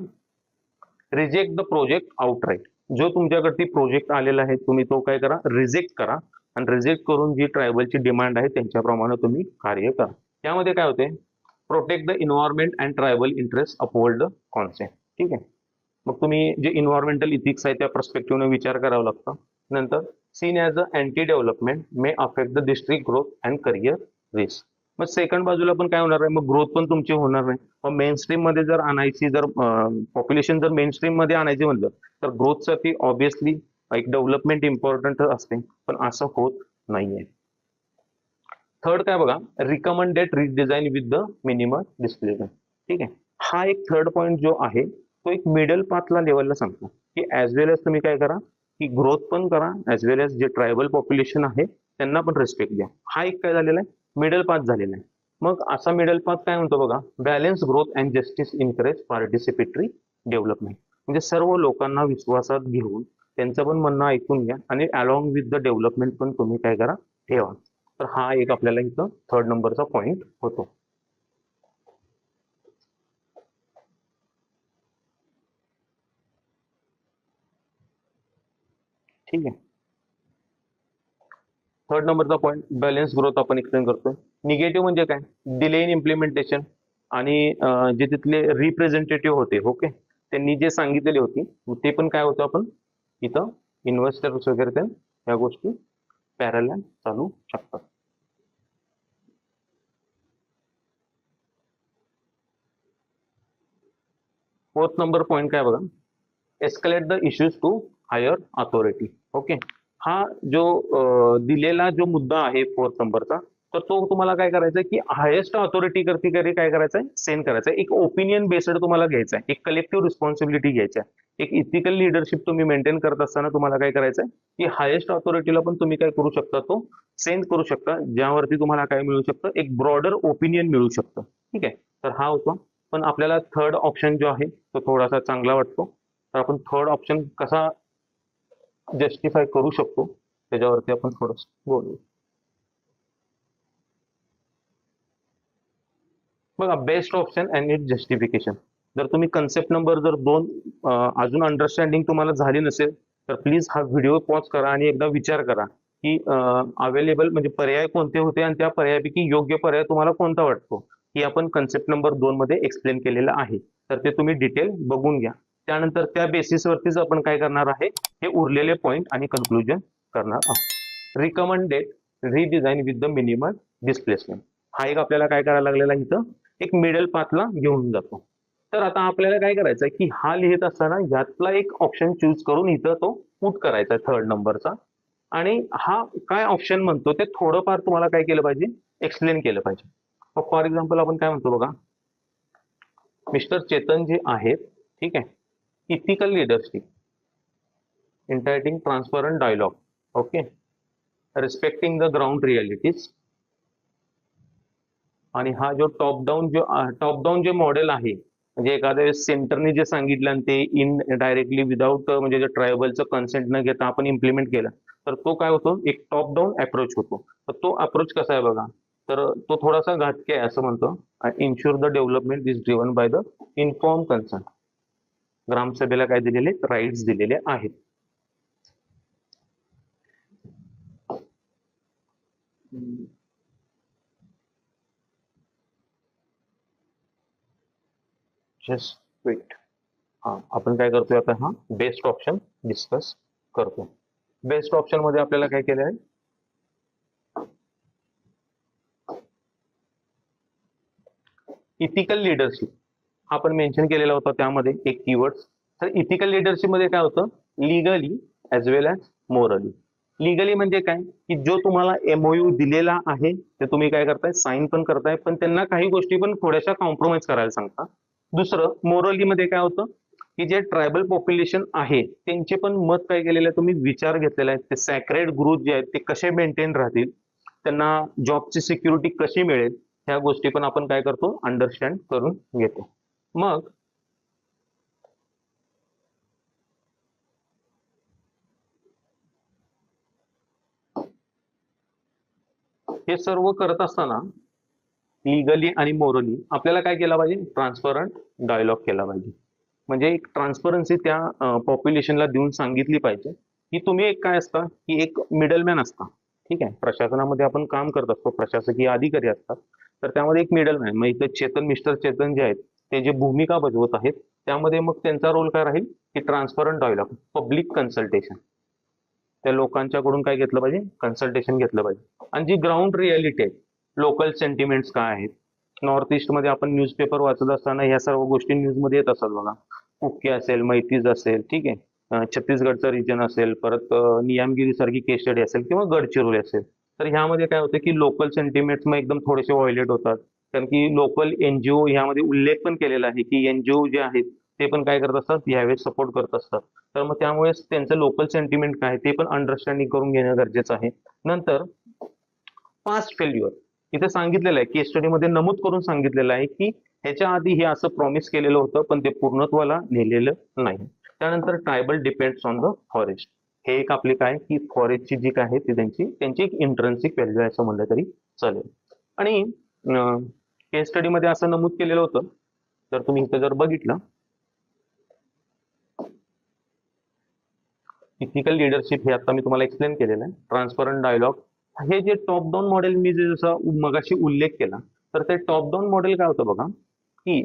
रिजेक्ट द प्रोजेक्ट आउटराईट. जो तुमच्याकडे प्रोजेक्ट आलेला आहे तुम्ही तो काय करा, रिजेक्ट करा. आणि रिजेक्ट करून जी ट्रायबलची डिमांड आहे त्यांच्याप्रमाणे तुम्ही कार्य करा. त्यामध्ये काय होते, protect the environment and tribal interest, uphold the concept. ठीक आहे, मग तुम्ही जे इन्व्हायरमेंटल इथिक्स आहे त्या पर्स्पेक्टिव्हने विचार करावा लागतो. नंतर seen as a anti development may affect the district growth and career risk. मग सेकंड बाजूला पण काय होणार आहे, मग ग्रोथ पण तुमची होणार नाही. मग मेन स्ट्रीम मध्ये जर आणायची, जर पॉप्युलेशन जर मेन स्ट्रीम मध्ये आणायची म्हणलं तर ग्रोथसाठी ऑब्विसली एक डेव्हलपमेंट इम्पॉर्टंट असते, पण असं होत नाहीये. थर्ड काय बघा, recommended redesign with the minimum displacement. ठीक आहे, हा एक थर्ड पॉईंट जो आहे तो एक मिडल पाथला लेवलला सांगतो की ऍज वेल एज तुम्ही काय करा की ग्रोथ पण करा, ऍज वेल एज जे ट्रायबल पॉप्युलेशन आहे त्यांना पण रिस्पेक्ट द्या. हा एक काय झालेला आहे, मिडल पाथ झालेला आहे. मग असा मिडल पाथ काय म्हणतो बघा, balance growth and justice encourage participatory development. म्हणजे सर्व लोकांना विश्वासात घेऊन त्यांचं पण म्हणणं ऐकून घ्या आणि अलॉंग विथ द डेव्हलपमेंट पण तुम्ही काय करा, ठेवा. तर हा एक आपल्याला इथं थर्ड नंबरचा पॉइंट होतो. ठीक आहे, थर्ड नंबरचा पॉईंट बॅलन्स ग्रोथ आपण एक्सप्लेन करतोय. निगेटिव्ह म्हणजे काय, डिले इन इम्प्लिमेंटेशन. आणि जे तिथले रिप्रेझेंटेटिव्ह होते, ओके, त्यांनी जे सांगितलेली होती ते पण काय होतं, आपण इथं इन्व्हेस्टर्स वगैरे त्या ह्या गोष्टी पॅरलल चालू शकतात. फोर्थ नंबर पॉईंट काय बघा, escalate the issues to higher authority. Okay, हा जो दिलेला जो मुद्दा आहे फोर्थ नंबरचा, तर तो तुम्हाला काय करायचा आहे की हायेस्ट अथॉरिटी करती काय करायचं आहे, सेंड करायचं आहे. एक ओपिनियन बेस्ड तुम्हाला घ्यायचा आहे, एक कलेक्टिव्ह रिस्पॉन्सिबिलिटी घ्यायची आहे. एक इथिकल लिडरशिप तुम्ही मेंटेन करत असताना तुम्हाला काय करायचं आहे की हायेस्ट अथॉरिटीला पण तुम्ही काय करू शकता, तो सेंड करू शकता, ज्यावरती तुम्हाला काय मिळू शकतं, एक ब्रॉडर ओपिनियन मिळू शकतं. ठीक आहे, तर हा होतो. पण आपल्याला थर्ड ऑप्शन जो आहे तो थोडासा चांगला वाटतो. तर आपण थर्ड ऑप्शन कसा जस्टिफाय करू शकतो त्याच्यावरती आपण थोडस बोलू. बघा, best option and it justification. जर तुम्ही कन्सेप्ट नंबर जर 2 अजून अंडरस्टँडिंग तुम्हाला झाली नसेल तर प्लीज हा व्हिडिओ पॉज करा आणि एकदा विचार करा की अवेलेबल म्हणजे पर्याय कोणते होते आणि त्या पर्यायापैकी योग्य पर्याय तुम्हाला कोणता वाटतो, की आपण कन्सेप्ट नंबर 2 मध्ये एक्सप्लेन केलेलं आहे. तर ते तुम्ही डिटेल बघून घ्या. त्यानंतर त्या बेसिसवरतीच आपण काय करणार आहे, हे उरलेले पॉईंट आणि कन्क्लुजन करणार आहोत. Recommended redesign with the minimum displacement. हा एक आपल्याला काय करायला लागलेला इथं एक मिडल पाथला घेऊन जातो. तर आता आपल्याला काय करायचं आहे की हा लिहित असताना यातला एक ऑप्शन चूज करून इथं तो पुट करायचा आहे थर्ड नंबरचा. आणि हा काय ऑप्शन म्हणतो ते थोडंफार तुम्हाला काय केलं पाहिजे, एक्सप्लेन केलं पाहिजे. फॉर एक्झाम्पल आपण काय म्हणतो बघा, मिस्टर चेतन जे आहेत, ठीक आहे, ethical leadership, interacting transparent dialogue, okay, respecting the ground realities. आणि हा जो टॉप डाऊन जे मॉडेल आहे, म्हणजे एखाद्या वेळेस सेंटरने जे सांगितलं आणि ते इन डायरेक्टली विदाऊट म्हणजे जे ट्रायबलचं कन्सेंट न घेता आपण इम्प्लिमेंट केलं तर तो काय होतो, एक टॉप डाऊन अप्रोच होतो. तर तो अप्रोच कसा आहे बघा, तर तो थोडासा घातकी आहे असं म्हणतो. Ensure the development is driven by the informed consent. ग्रामसभेला काय दिलेले राईट्स दिलेले आहेत. Just wait. हा आपण काय करतोय आता, हा बेस्ट ऑप्शन डिस्कस करतो. बेस्ट ऑप्शन मध्ये आपल्याला काय केलं आहे, इथिकल लिडरशिप आपण मेन्शन केलेला होता, त्यामध्ये एक कीवर्ड. तर इथिकल लिडरशिप मध्ये काय होतं, लिगली ऍज वेल ऍज मोरली. लिगली म्हणजे काय, की जो तुम्हाला एमओयू दिलेला आहे ते तुम्ही काय करताय, साईन पण करताय, पण त्यांना काही गोष्टी पण थोड्याशा कॉम्प्रोमाइज करायला सांगता. दुसरं मोरली मध्ये काय होतं, की जे ट्रायबल पॉप्युलेशन आहे त्यांचे पण मत काय केलेलं आहे, तुम्ही विचार घेतलेला आहे, ते सॅक्रेड ग्रुप जे आहेत ते कसे मेंटेन राहतील, त्यांना जॉबची सिक्युरिटी कशी मिळेल, ह्या गोष्टी पण आपण काय करतो, अंडरस्टँड करून घेतो. मग हे सर्व करत असताना लिगली आणि मोरली आपल्याला काय केलं पाहिजे, ट्रान्सपरंट डायलॉग केला पाहिजे. म्हणजे एक ट्रान्सपरन्सी त्या पॉप्युलेशनला देऊन सांगितली पाहिजे की तुम्ही एक काय असता, की एक मिडलमॅन असता. ठीक आहे, प्रशासनामध्ये आपण काम करत असतो, प्रशासकीय अधिकारी असतात, तर त्यामध्ये एक मिडलमॅन, मग इथे चेतन, मिस्टर चेतन जे आहेत ते जे भूमिका बजावत आहेत, त्यामध्ये मग त्यांचा रोल काय राहील, की ट्रान्सपरंट डायलॉग, पब्लिक कन्सल्टेशन, त्या लोकांच्याकडून काय घेतलं पाहिजे, कन्सल्टेशन घेतलं पाहिजे. आणि जी ग्राउंड रियालिटी आहे, लोकल सेंटिमेंट्स काय आहेत, नॉर्थ ईस्ट मध्ये आपण न्यूजपेपर वाचत असताना ह्या सर्व गोष्टी न्यूजमध्ये येत असतात बघा. कुक्की असेल, मैतीज असेल, ठीक आहे, छत्तीसगडचं रिजन असेल, परत नियामगिरी सारखी केस स्टडी असेल किंवा गडचिरोली असेल, तर ह्यामध्ये काय होतं की लोकल सेंटिमेंट्स मग एकदम थोडेसे व्हायोलेट होतात. कारण की लोकल एनजीओ ह्यामध्ये उल्लेख पण केलेला आहे की एनजीओ जे आहेत ते पण काय करत असतात, यावेळेस सपोर्ट करत असतात. तर मग त्यामुळे त्यांचं लोकल सेंटिमेंट काय ते पण अंडरस्टँडिंग करून घेणं गरजेचं आहे. नंतर पास्ट फेल्युअर, इथे सांगितलेलं आहे, केस स्टडीमध्ये नमूद करून सांगितलेलं आहे की ह्याच्या आधी हे असं प्रॉमिस केलेलं होतं पण ते पूर्णत्वाला नेलेलं नाही. त्यानंतर tribal depends on the forest, हे एक आपली काय, की फॉरेस्टची जी काय आहे ती त्यांची एक इंट्रन्सिक व्हॅल्यू आहे असं म्हणलं तरी चालेल. आणि केस स्टडीमध्ये असं नमूद केलेलं होतं, तर तुम्ही इथं जर बघितलं, इथिकल लिडरशिप हे आता मी तुम्हाला एक्सप्लेन केलेलं आहे, ट्रान्सपरंट डायलॉग, हे जे टॉप डाऊन मॉडेल मी जे जसं मगाशी उल्लेख केला, तर ते टॉप डाऊन मॉडेल काय होतं बघा, की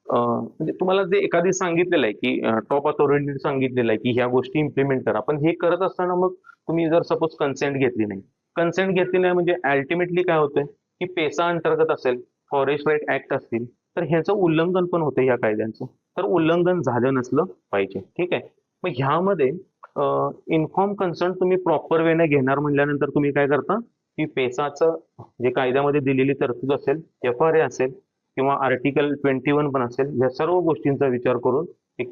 म्हणजे तुम्हाला जे एखादी सांगितलेलं आहे की टॉप अथॉरिटीने सांगितलेलं आहे की ह्या गोष्टी इम्प्लिमेंट करा, पण हे करत असताना मग तुम्ही जर सपोज कन्सेंट घेतली नाही, कन्सेंट घेतली नाही म्हणजे अल्टिमेटली काय होतंय, की पेसा अंतर्गत असेल, फॉरेस्ट राईट ऍक्ट असतील, तर ह्याचं उल्लंघन पण होतं ह्या कायद्यांचं, तर उल्लंघन झालं नसलं पाहिजे. ठीक आहे, मग ह्यामध्ये इन्फॉर्म कन्सर्न तुम्ही प्रॉपर वेने घेणार म्हणल्यानंतर तुम्ही काय करता, की पेसाचं जे कायद्यामध्ये दिलेली तरतूद असेल, FRA असेल किंवा आर्टिकल 21 पण असेल, या सर्व गोष्टींचा विचार करून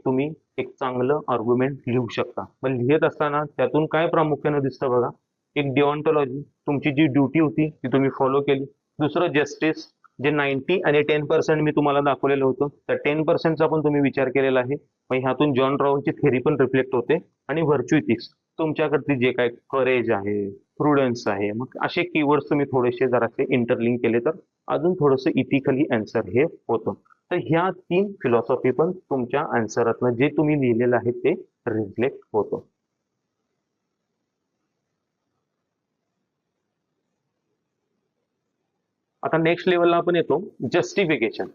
तुम्ही एक चांगलं आर्ग्युमेंट लिहू शकता. पण लिहित असताना त्यातून काय प्रामुख्याने दिसतं बघा, एक डिओन्टॉलॉजी, तुमची जी ड्युटी होती ती तुम्ही फॉलो केली. दुसरं जस्टिस, जे 90 आणि 10% मी तुम्हाला दाखवलेलं होतं, त्या 10%चा पण तुम्ही विचार केलेला आहे. मग ह्यातून जॉन राऊंडची थेरी पण रिफ्लेक्ट होते. आणि व्हर्च्यू इथिक्स, तुमच्याकडे जे काय करेज आहे, प्रुडन्स आहे, मग असे कीवर्ड्स तुम्ही थोडेसे जरासे इंटरलिंक केले तर अजून थोडंसं इथिकली आन्सर हे होतं. तर ह्या 3 फिलॉसॉफी पण तुमच्या आन्सरातनं जे तुम्ही लिहिलेलं आहे ते रिफ्लेक्ट होतं. आता नेक्स्ट लेवलला आपण येतो, जस्टिफिकेशन.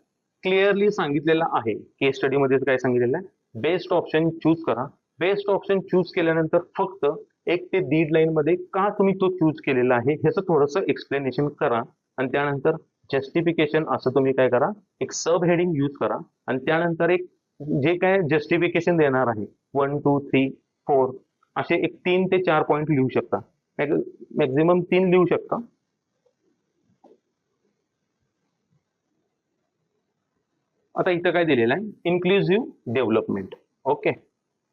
क्लिअरली सांगितलेलं आहे, केस स्टडीमध्ये काय सांगितलेलं आहे, बेस्ट ऑप्शन चूज करा. बेस्ट ऑप्शन चूज केल्यानंतर फक्त 1 ते 1.5 लाईन मध्ये का तुम्ही तो चूज केलेला आहे ह्याचं थोडंसं एक्सप्लेनेशन करा. आणि त्यानंतर जस्टिफिकेशन असं तुम्ही काय करा, एक सब हेडिंग यूज करा. आणि त्यानंतर एक जे काय जस्टिफिकेशन देणार आहे, 1 2 3 4 असे एक 3 ते 4 पॉईंट लिहू शकता, मॅक्झिमम 3 लिहू शकता. आता इथं काय दिलेलं आहे, inclusive development. Okay,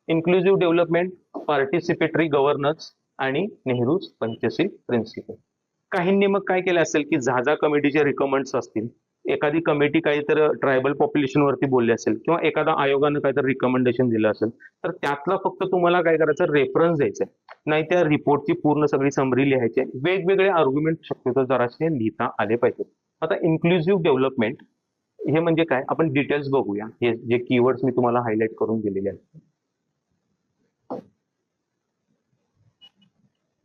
inclusive development, participatory governance आणि नेहरूज पंचशील प्रिन्सिपल. काहींनी मग काय केलं असेल, की झाझा कमिटीचे रिकमेंड्स असतील, एखादी कमिटी काहीतरी ट्रायबल पॉप्युलेशन वरती बोलली असेल किंवा एखादा आयोगानं काहीतरी रिकमेंडेशन दिलं असेल, तर त्यातला फक्त तुम्हाला काय करायचं, रेफरन्स द्यायचा, नाही त्या रिपोर्टची पूर्ण सगळी समरी लिहायची. वेगवेगळे आर्ग्युमेंट शक्यतो जरासे लिहिता आले पाहिजेत. आता इन्क्लुझिव्ह डेव्हलपमेंट हे म्हणजे काय, आपण डिटेल्स बघूया. हे जे कीवर्ड्स मी तुम्हाला हायलाइट करून दिलेले आहेत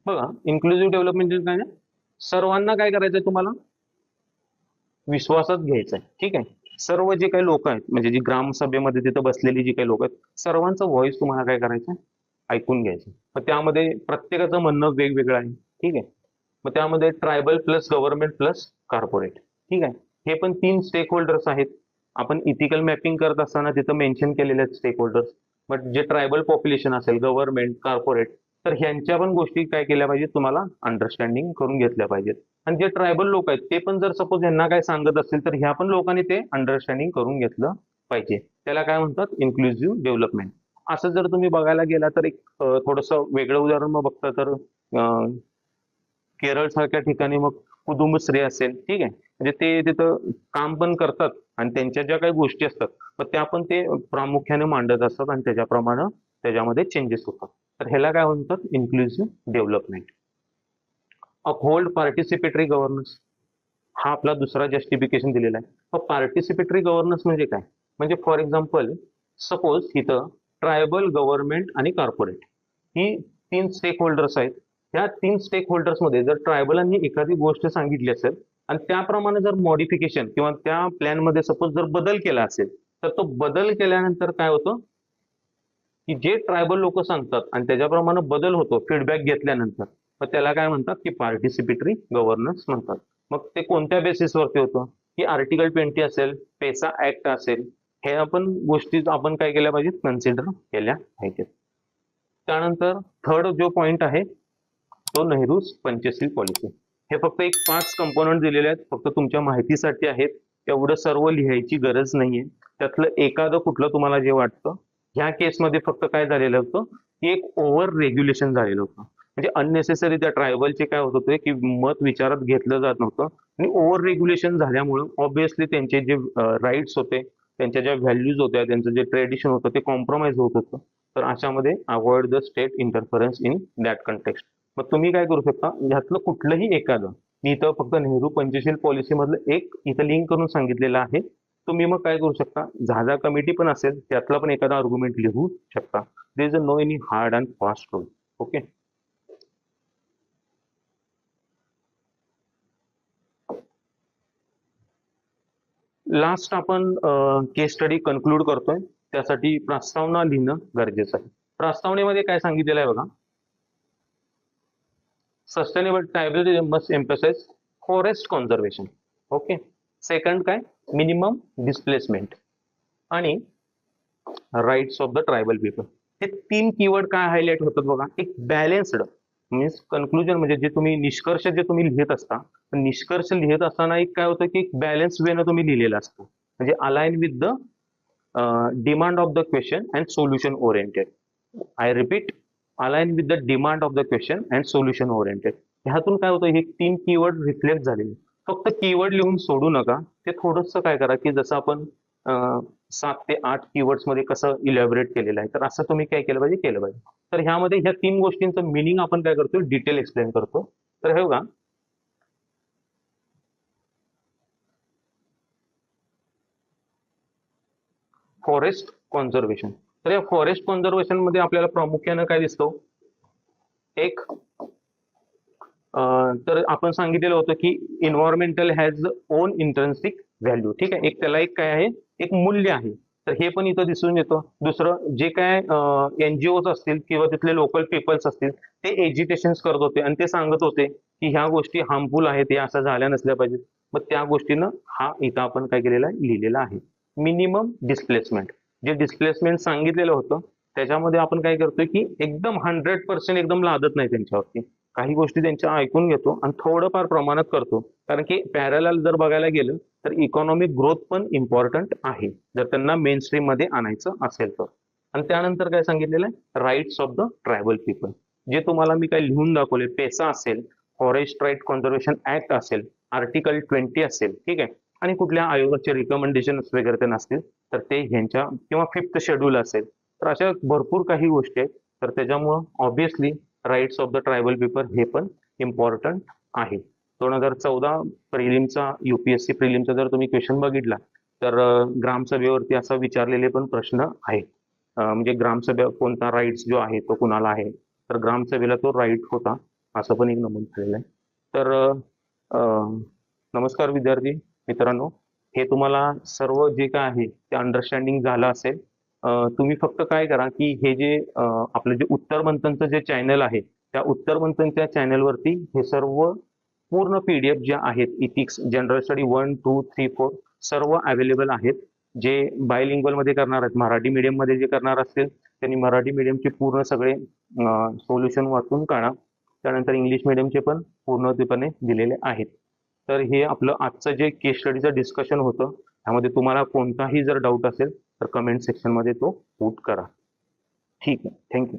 बघा, इन्क्लुझिव्ह डेव्हलपमेंट म्हणजे काय, सर्वांना काय करायचंय, तुम्हाला विश्वासात घ्यायचंय. ठीक आहे, सर्व जे काही लोक आहेत, म्हणजे जी ग्रामसभेमध्ये तिथं बसलेली जी काही लोक आहेत, सर्वांचा व्हॉइस तुम्हाला काय करायचं, ऐकून घ्यायचं. मग त्यामध्ये प्रत्येकाचं म्हणणं वेगवेगळं आहे. ठीक आहे, मग त्यामध्ये tribal plus government plus corporate. ठीक आहे, हे पण 3 स्टेक होल्डर्स आहेत. आपण इथिकल मॅपिंग करत असताना तिथं मेन्शन केलेले आहेत स्टेक होल्डर्स. बट जे ट्रायबल पॉप्युलेशन असेल, गव्हर्नमेंट, कॉर्पोरेट, तर ह्यांच्या पण गोष्टी काय केल्या पाहिजेत, तुम्हाला अंडरस्टँडिंग करून घेतल्या पाहिजेत. आणि जे ट्रायबल लोक आहेत ते पण जर सपोज यांना काय सांगत असतील तर ह्या पण लोकांनी ते अंडरस्टँडिंग करून घेतलं पाहिजे. त्याला काय म्हणतात, इन्क्लुझिव्ह डेव्हलपमेंट. असं जर तुम्ही बघायला गेला तर एक थोडंसं वेगळं उदाहरण मग बघता तर केरळ सारख्या ठिकाणी मग कुटुंबश्री असेल, ठीक आहे, म्हणजे ते तिथं काम पण करतात आणि त्यांच्या ज्या काही गोष्टी असतात तर त्या पण ते प्रामुख्याने मांडत असतात आणि त्याच्याप्रमाणे त्याच्यामध्ये चेंजेस होतात. तर ह्याला काय म्हणतात, inclusive development. Uphold participatory governance हा आपला दुसरा जस्टिफिकेशन दिलेला आहे. मग पार्टिसिपेटरी गव्हर्नन्स म्हणजे काय, म्हणजे फॉर एक्झाम्पल सपोज इथं ट्रायबल, गव्हर्नमेंट आणि कॉर्पोरेट ही 3 स्टेक होल्डर्स आहेत. त्या 3 स्टेक होल्डर्स मध्ये जर ट्रायबलांनी एखादी गोष्ट सांगितली असेल आणि त्याप्रमाणे जर मॉडिफिकेशन किंवा त्या प्लॅन मध्ये सपोज जर बदल केला असेल तर तो बदल केल्यानंतर काय होतं की जे ट्रायबल लोक सांगतात आणि त्याच्याप्रमाणे बदल होतो फीडबॅक घेतल्यानंतर, मग त्याला काय म्हणतात की पार्टिसिपेटरी गव्हर्नन्स म्हणतात. मग ते कोणत्या बेसिसवरती होतं की आर्टिकल 20 असेल, पेसा ऍक्ट असेल, हे आपण गोष्टी आपण काय केल्या पाहिजेत, कन्सिडर केल्या पाहिजेत. त्यानंतर थर्ड जो पॉइंट आहे तो नेहरू पंचशील पॉलिसी. हे फक्त एक 5 कंपोनंट दिलेले आहेत, फक्त तुमच्या माहितीसाठी आहेत. एवढं सर्व लिहायची गरज नाहीये. त्यातलं एखादं कुठलं तुम्हाला जे वाटतं, ह्या केसमध्ये फक्त काय झालेलं होतं की एक ओव्हर रेग्युलेशन झालेलं होतं. म्हणजे अननेसेसरी त्या ट्रायबलचे काय होत होते की मत विचारात घेतलं जात नव्हतं आणि ओव्हर रेग्युलेशन झाल्यामुळं ऑब्व्हियसली त्यांचे जे राईट्स होते, त्यांच्या ज्या व्हॅल्यूज होत्या, त्यांचं जे ट्रेडिशन होतं ते कॉम्प्रोमाइज होत होतं. तर अशामध्ये avoid the state interference in that context. मग तुम्ही काय करू शकता, ह्यातलं कुठलंही एखादं, मी इथं फक्त नेहरू पंचशील पॉलिसी मधलं एक इथं लिंक करून सांगितलेलं आहे. तुम्ही मग काय करू शकता, झाझा कमिटी पण असेल त्यातला पण एखादा आर्ग्युमेंट लिहू शकता. There is a no any hard and fast rule. Okay, last आपण केस स्टडी कन्क्लूड करतोय, त्यासाठी प्रस्तावना लिहिणं गरजेचं आहे. प्रस्तावनेमध्ये काय सांगितलेलं आहे बघा, sustainable tribal must emphasise forest conservation. Okay, second काय, मिनिमम डिस्प्लेसमेंट आणि rights of the tribal people. हे 3 कीवर्ड काय हायलाइट होतात बघा, एक बॅलेन्स्ड मीन्स कन्क्लुजन, म्हणजे जे तुम्ही निष्कर्ष जे तुम्ही लिहित असता, निष्कर्ष लिहित असताना एक काय होतं की एक बॅलन्स वेनं तुम्ही लिहिलेलं असतं, म्हणजे align with the demand of the question and solution oriented. I repeat, align with the demand of the question and solution oriented. ह्यातून काय होतं, हे 3 कीवर्ड रिफ्लेक्ट झालेले. फक्त कीवर्ड लिहून सोडू नका, ते थोडंसं काय करा की जसं आपण 7 ते 8 कीवर्ड्स मध्ये कसं इलॅबोरेट केलेलं आहे, तर असं तुम्ही काय केलं पाहिजे, केलं पाहिजे. तर ह्यामध्ये ह्या 3 गोष्टींचं मिनिंग आपण काय करतो, डिटेल एक्सप्लेन करतो. तर हे बघा, फॉरेस्ट कॉन्झर्वेशन. तर या फॉरेस्ट कॉन्झर्वेशन मध्ये आपल्याला प्रामुख्यानं काय दिसतो, एक तर आपण सांगितलेलं होतं की environmental has on intrinsic value. ठीक आहे, एक त्याला एक काय आहे, एक मूल्य आहे. तर हे पण इथं दिसून येतं. दुसरं, जे काय एनजीओज असतील किंवा तिथले लोकल पीपल्स असतील ते एज्युकेशन करत होते आणि ते सांगत होते की ह्या गोष्टी हार्मफुल आहेत, या असं झाल्या नसल्या पाहिजेत. मग त्या गोष्टीनं हा इथं आपण काय केलेला आहे, लिहिलेला आहे. मिनिमम डिस्प्लेसमेंट, जे डिस्प्लेसमेंट सांगितलेलं होतं त्याच्यामध्ये आपण काय करतोय की एकदम 100% एकदम लादत नाही त्यांच्यावरती, काही गोष्टी त्यांच्या ऐकून घेतो आणि थोडंफार प्रमाणात करतो. कारण की पॅरलल जर बघायला गेलं तर इकॉनॉमिक ग्रोथ पण इम्पॉर्टंट आहे जर त्यांना मेन स्ट्रीम मध्ये आणायचं असेल तर. आणि त्यानंतर काय सांगितलेलं आहे, rights of the tribal people, जे तुम्हाला मी काय लिहून दाखवले, पेसा असेल, फॉरेस्ट राईट कॉन्झर्वेशन ऍक्ट असेल, आर्टिकल 20 असेल, ठीक आहे, आणि कुठल्या आयोगाचे रिकमेंडेशन वगैरे ते नसतील तर ते ह्यांच्या, किंवा 5th शेड्यूल असेल, तर अशा भरपूर काही गोष्टी आहेत. तर त्याच्यामुळं obviously rights of the tribal people हे पण इम्पॉर्टंट आहे. 2014 प्रिलिमचा, युपीएससी प्रिलिमचा जर तुम्ही क्वेश्चन बघितला तर ग्रामसभेवरती असा विचारलेले पण प्रश्न आहे. म्हणजे ग्रामसभा कोणता राईट्स जो आहे तो कुणाला आहे, तर ग्रामसभेला तो राईट होता, असं पण एक नमूद केलेलं आहे. तर नमस्कार विद्यार्थी मित्रांनो, हे तुम्हाला सर्व जे काय आहे ते अंडरस्टँडिंग झालं असेल. तुम्ही फक्त काय करा की हे जे आपलं जे उत्तर मंथनचं जे चॅनल आहे, त्या उत्तर मंथनच्या चॅनलवरती हे सर्व पूर्ण पीडीएफ ज्या आहेत, इथिक्स जनरल स्टडी 1, 2, 3, 4 सर्व अवेलेबल आहेत. जे बायलिंग्वल मध्ये करणार आहेत, मराठी मीडियम मध्ये जे करणार असतील त्यांनी मराठी मीडियमचे पूर्ण सगळे सोल्युशन वाचून काढा. त्यानंतर इंग्लिश मीडियमचे पण पूर्णपणे दिलेले आहेत. तर हे आपलं आजचं जे केस स्टडीचं डिस्कशन होतं, त्यामध्ये तुम्हाला कोणताही जर डाऊट असेल तर कमेंट सेक्शनमध्ये तो पुट करा. ठीक आहे, थँक्यू.